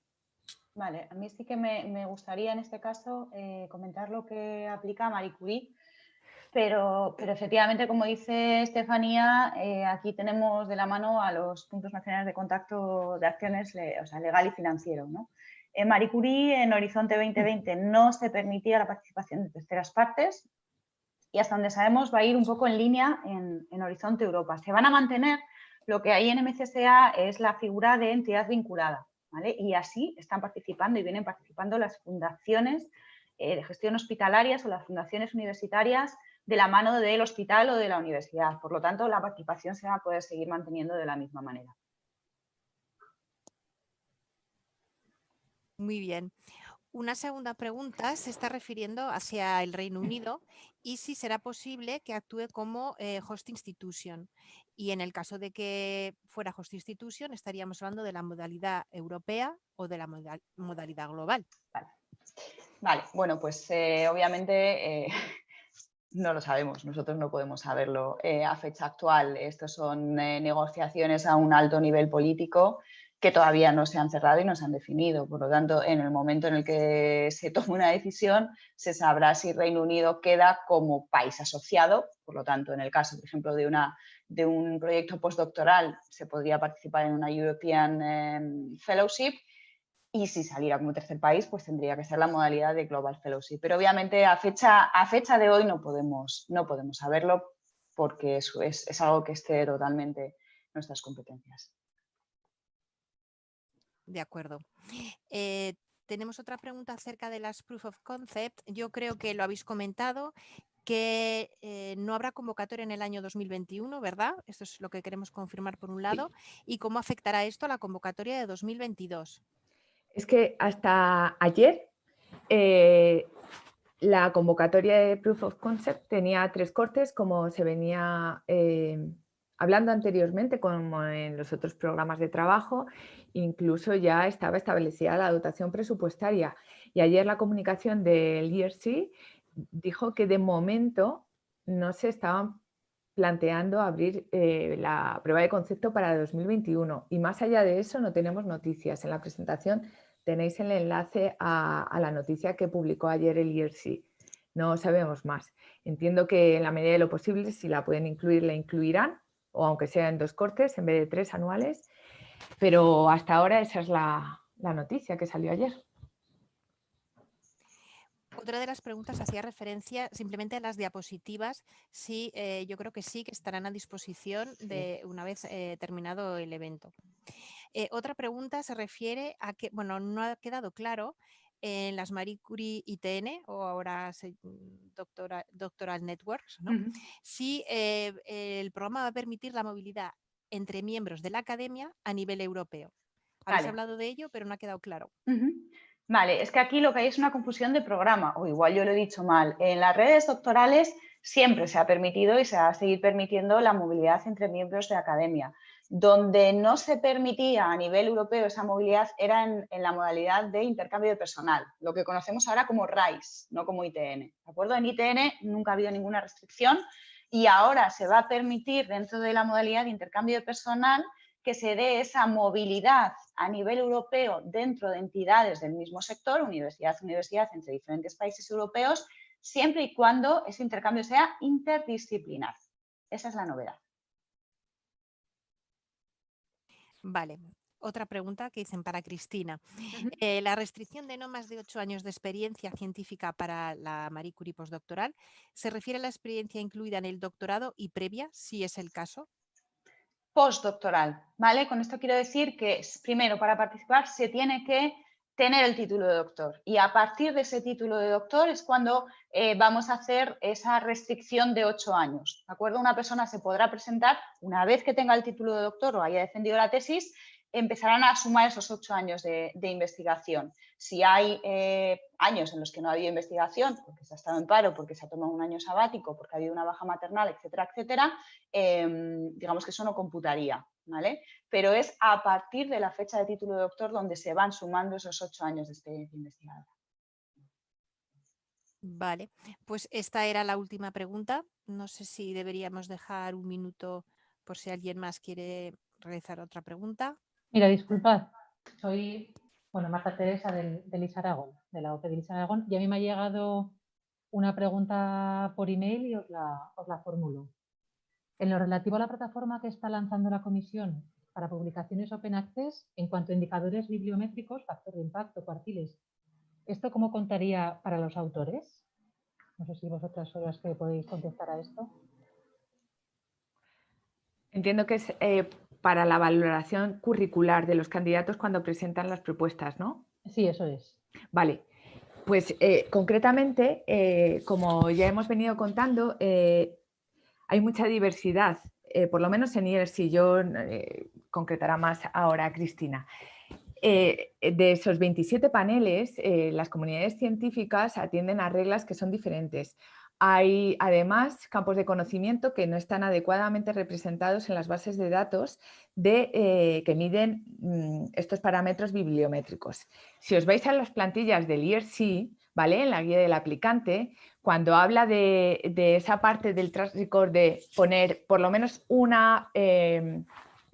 Vale, a mí sí que me gustaría en este caso comentar lo que aplica Marie Curie, pero efectivamente, como dice Estefanía, aquí tenemos de la mano a los puntos nacionales de contacto de acciones, o sea, legal y financiero, ¿no? En Marie Curie, en Horizonte 2020, no se permitía la participación de terceras partes y hasta donde sabemos va a ir un poco en línea en Horizonte Europa. Se van a mantener, lo que hay en MCSA es la figura de entidad vinculada, ¿vale? Y así están participando y vienen participando las fundaciones de gestión hospitalarias o las fundaciones universitarias de la mano del hospital o de la universidad. Por lo tanto, la participación se va a poder seguir manteniendo de la misma manera. Muy bien. Una segunda pregunta se está refiriendo hacia el Reino Unido y si será posible que actúe como host institution. Y en el caso de que fuera host institution, estaríamos hablando de la modalidad europea o de la modalidad global. Vale. Bueno, pues obviamente no lo sabemos, nosotros no podemos saberlo a fecha actual. Estos son negociaciones a un alto nivel político que todavía no se han cerrado y no se han definido. Por lo tanto, en el momento en el que se tome una decisión, se sabrá si Reino Unido queda como país asociado. Por lo tanto, en el caso, por ejemplo, de un proyecto postdoctoral, se podría participar en una European Fellowship. Y si saliera como tercer país, pues tendría que ser la modalidad de Global Fellowship. Pero obviamente a fecha de hoy no podemos saberlo porque eso es algo que excede totalmente nuestras competencias. De acuerdo. Tenemos otra pregunta acerca de las Proof of Concept. Yo creo que lo habéis comentado, que no habrá convocatoria en el año 2021, ¿verdad? Esto es lo que queremos confirmar por un lado. ¿Y cómo afectará esto a la convocatoria de 2022? Es que hasta ayer la convocatoria de Proof of Concept tenía 3 cortes, como se venía hablando anteriormente, como en los otros programas de trabajo. Incluso ya estaba establecida la dotación presupuestaria. Y ayer la comunicación del ERC dijo que de momento no se estaban planteando abrir la prueba de concepto para 2021. Y más allá de eso no tenemos noticias. En la presentación tenéis el enlace a la noticia que publicó ayer el ERC. No sabemos más. Entiendo que en la medida de lo posible, si la pueden incluir, la incluirán, o aunque sea en 2 cortes en vez de 3 anuales. Pero hasta ahora esa es la noticia que salió ayer. Otra de las preguntas hacía referencia simplemente a las diapositivas. Sí, yo creo que sí, que estarán a disposición de una vez terminado el evento. Otra pregunta se refiere a que, bueno, no ha quedado claro en las Marie Curie ITN o ahora Doctoral Networks, ¿no? Si el programa va a permitir la movilidad entre miembros de la academia a nivel europeo. Habéis hablado de ello, pero no ha quedado claro. Vale, es que aquí lo que hay es una confusión de programa, o igual yo lo he dicho mal. En las redes doctorales siempre se ha permitido y se va a seguir permitiendo la movilidad entre miembros de academia. Donde no se permitía a nivel europeo esa movilidad era en la modalidad de intercambio de personal, lo que conocemos ahora como RISE, no como ITN. ¿De acuerdo? En ITN nunca ha habido ninguna restricción y ahora se va a permitir dentro de la modalidad de intercambio de personal que se dé esa movilidad a nivel europeo dentro de entidades del mismo sector, universidad entre diferentes países europeos, siempre y cuando ese intercambio sea interdisciplinar. Esa es la novedad. Vale. Otra pregunta que dicen para Cristina. La restricción de no más de 8 años de experiencia científica para la Marie Curie postdoctoral, ¿se refiere a la experiencia incluida en el doctorado y previa, si es el caso? Postdoctoral, ¿vale? Con esto quiero decir que, primero, para participar se tiene que tener el título de doctor y a partir de ese título de doctor es cuando vamos a hacer esa restricción de 8 años, ¿de acuerdo? Una persona se podrá presentar una vez que tenga el título de doctor o haya defendido la tesis, empezarán a sumar esos 8 años de investigación. Si hay años en los que no ha habido investigación, porque se ha estado en paro, porque se ha tomado un año sabático, porque ha habido una baja maternal, etcétera, etcétera, digamos que eso no computaría, ¿vale? Pero es a partir de la fecha de título de doctor donde se van sumando esos 8 años de experiencia investigadora. Vale, pues esta era la última pregunta. No sé si deberíamos dejar un minuto por si alguien más quiere realizar otra pregunta. Mira, disculpad, soy Marta Teresa del IS Aragón, de la OPE del IS Aragón, y a mí me ha llegado una pregunta por email y os la formulo. En lo relativo a la plataforma que está lanzando la Comisión para publicaciones Open Access, en cuanto a indicadores bibliométricos, factor de impacto, cuartiles, ¿esto cómo contaría para los autores? No sé si vosotras sois las que podéis contestar a esto. Entiendo que es para la valoración curricular de los candidatos cuando presentan las propuestas, ¿no? Sí, eso es. Vale, pues concretamente, como ya hemos venido contando, hay mucha diversidad, por lo menos en IELTS, yo concretará más ahora Cristina. De esos 27 paneles, las comunidades científicas atienden a reglas que son diferentes. Hay además campos de conocimiento que no están adecuadamente representados en las bases de datos que miden estos parámetros bibliométricos. Si os vais a las plantillas del IRC, ¿vale? En la guía del aplicante, cuando habla de esa parte del track record de poner por lo menos una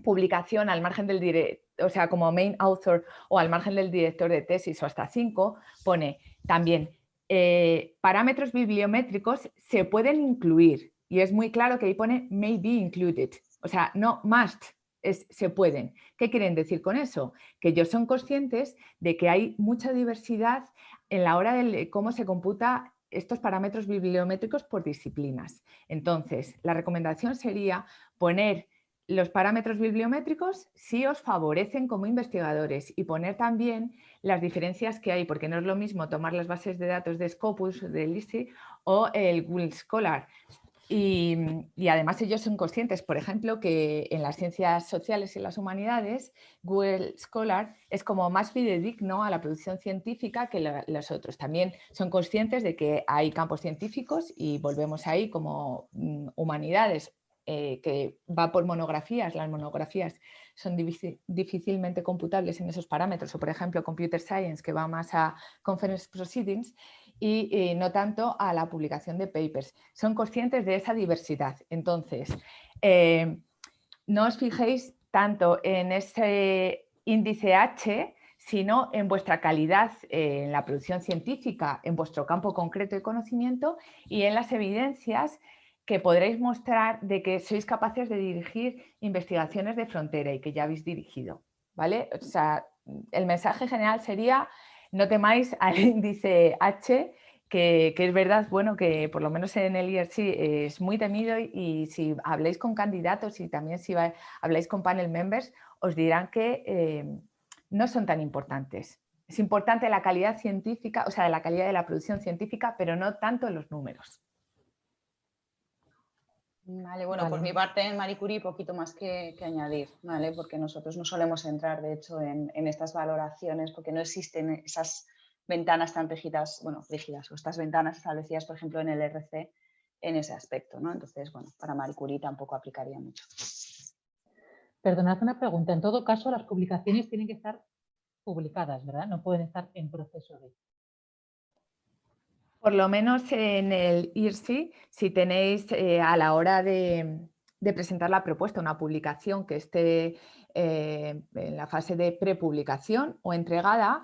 publicación al margen del director, o sea, como main author o al margen del director de tesis o hasta 5, pone también parámetros bibliométricos se pueden incluir y es muy claro que ahí pone may be included, o sea, no must, se pueden. ¿Qué quieren decir con eso? Que ellos son conscientes de que hay mucha diversidad en la hora de cómo se computa estos parámetros bibliométricos por disciplinas. Entonces, la recomendación sería poner los parámetros bibliométricos si os favorecen como investigadores y poner también las diferencias que hay, porque no es lo mismo tomar las bases de datos de Scopus, del ISI o el Google Scholar. Y además ellos son conscientes, por ejemplo, que en las ciencias sociales y las humanidades, Google Scholar es como más fidedigno a la producción científica que los otros. También son conscientes de que hay campos científicos y volvemos ahí como humanidades, que va por monografías. Las monografías son difícilmente computables en esos parámetros, o por ejemplo Computer Science, que va más a Conference Proceedings y no tanto a la publicación de papers. Son conscientes de esa diversidad. Entonces, no os fijéis tanto en ese índice H, sino en vuestra calidad en la producción científica, en vuestro campo concreto de conocimiento y en las evidencias que podréis mostrar de que sois capaces de dirigir investigaciones de frontera y que ya habéis dirigido, ¿vale? O sea, el mensaje general sería: no temáis al índice H, que es verdad, bueno, que por lo menos en el IRC es muy temido y si habláis con candidatos y también si habláis con panel members, os dirán que no son tan importantes. Es importante la calidad científica, o sea, la calidad de la producción científica, pero no tanto los números. Vale, bueno, por mi parte en Marie Curie poquito más que añadir, ¿vale? Porque nosotros no solemos entrar, de hecho, en estas valoraciones porque no existen esas ventanas tan rígidas, bueno, rígidas, o estas ventanas establecidas, por ejemplo, en el RC en ese aspecto, ¿no? Entonces, bueno, para Marie Curie tampoco aplicaría mucho. Perdonad una pregunta. En todo caso, las publicaciones tienen que estar publicadas, ¿verdad? No pueden estar en proceso de... Por lo menos en el IRC, si tenéis a la hora de de presentar la propuesta, una publicación que esté en la fase de prepublicación o entregada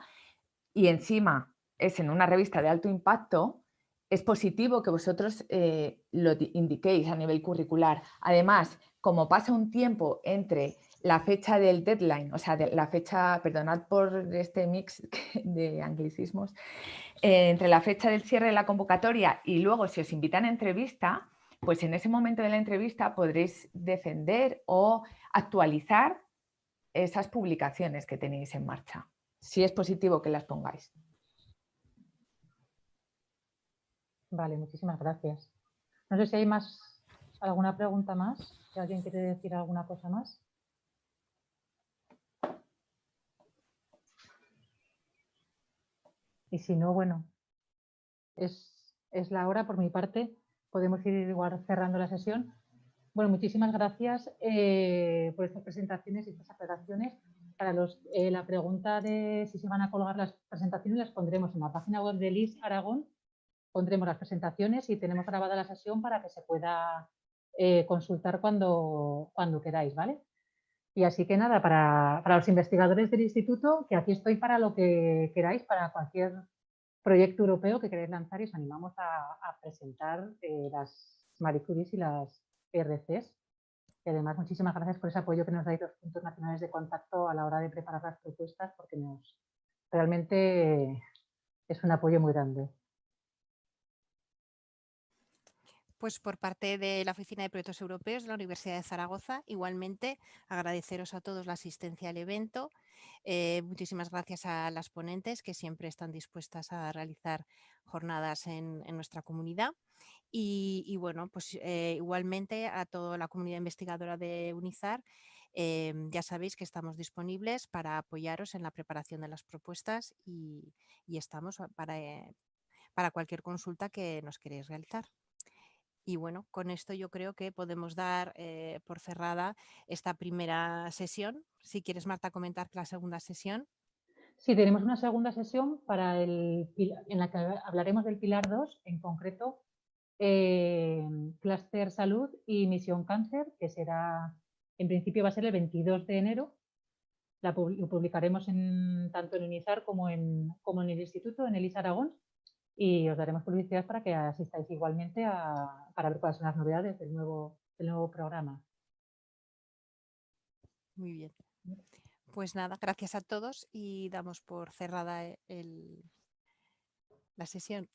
y encima es en una revista de alto impacto, es positivo que vosotros lo indiquéis a nivel curricular. Además, como pasa un tiempo entre la fecha del deadline, o sea, la fecha, perdonad por este mix de anglicismos, entre la fecha del cierre de la convocatoria y luego si os invitan a entrevista, pues en ese momento de la entrevista podréis defender o actualizar esas publicaciones que tenéis en marcha. Sí es positivo que las pongáis. Vale, muchísimas gracias. No sé si hay alguna pregunta más, si alguien quiere decir alguna cosa más. Y si no, bueno, es la hora por mi parte. Podemos ir igual cerrando la sesión. Bueno, muchísimas gracias por estas presentaciones y estas aclaraciones. Para la pregunta de si se van a colgar las presentaciones, las pondremos en la página web de LIS Aragón. Pondremos las presentaciones y tenemos grabada la sesión para que se pueda consultar cuando queráis, ¿vale? Y así que nada, para los investigadores del instituto, que aquí estoy para lo que queráis, para cualquier proyecto europeo que queréis lanzar, y os animamos a presentar las Marie Curies y las ERCs. Y además, muchísimas gracias por ese apoyo que nos dais los puntos nacionales de contacto a la hora de preparar las propuestas, porque realmente es un apoyo muy grande. Pues por parte de la Oficina de Proyectos Europeos de la Universidad de Zaragoza, igualmente agradeceros a todos la asistencia al evento. Muchísimas gracias a las ponentes que siempre están dispuestas a realizar jornadas en nuestra comunidad. Y bueno, pues igualmente a toda la comunidad investigadora de UNIZAR, ya sabéis que estamos disponibles para apoyaros en la preparación de las propuestas y estamos para cualquier consulta que nos queréis realizar. Y bueno, con esto yo creo que podemos dar por cerrada esta primera sesión. Si quieres, Marta, comentar la segunda sesión. Sí, tenemos una segunda sesión en la que hablaremos del Pilar 2, en concreto Clúster Salud y Misión Cáncer, que será, en principio va a ser el 22 de enero. Lo publicaremos tanto en UNIZAR como en el instituto, en el LIS Aragón, y os daremos publicidad para que asistáis igualmente para ver cuáles son las novedades del nuevo programa. Muy bien. Pues nada, gracias a todos y damos por cerrada la sesión.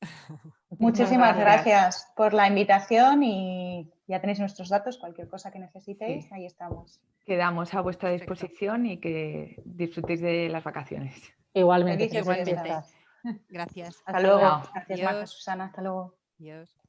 Muchísimas gracias por la invitación y ya tenéis nuestros datos, cualquier cosa que necesitéis, sí, ahí estamos. Quedamos a vuestra disposición. Perfecto. Y que disfrutéis de las vacaciones. Igualmente. Igualmente. Gracias. Hasta luego. Chao. Gracias, Marta, Susana. Hasta luego. Adiós.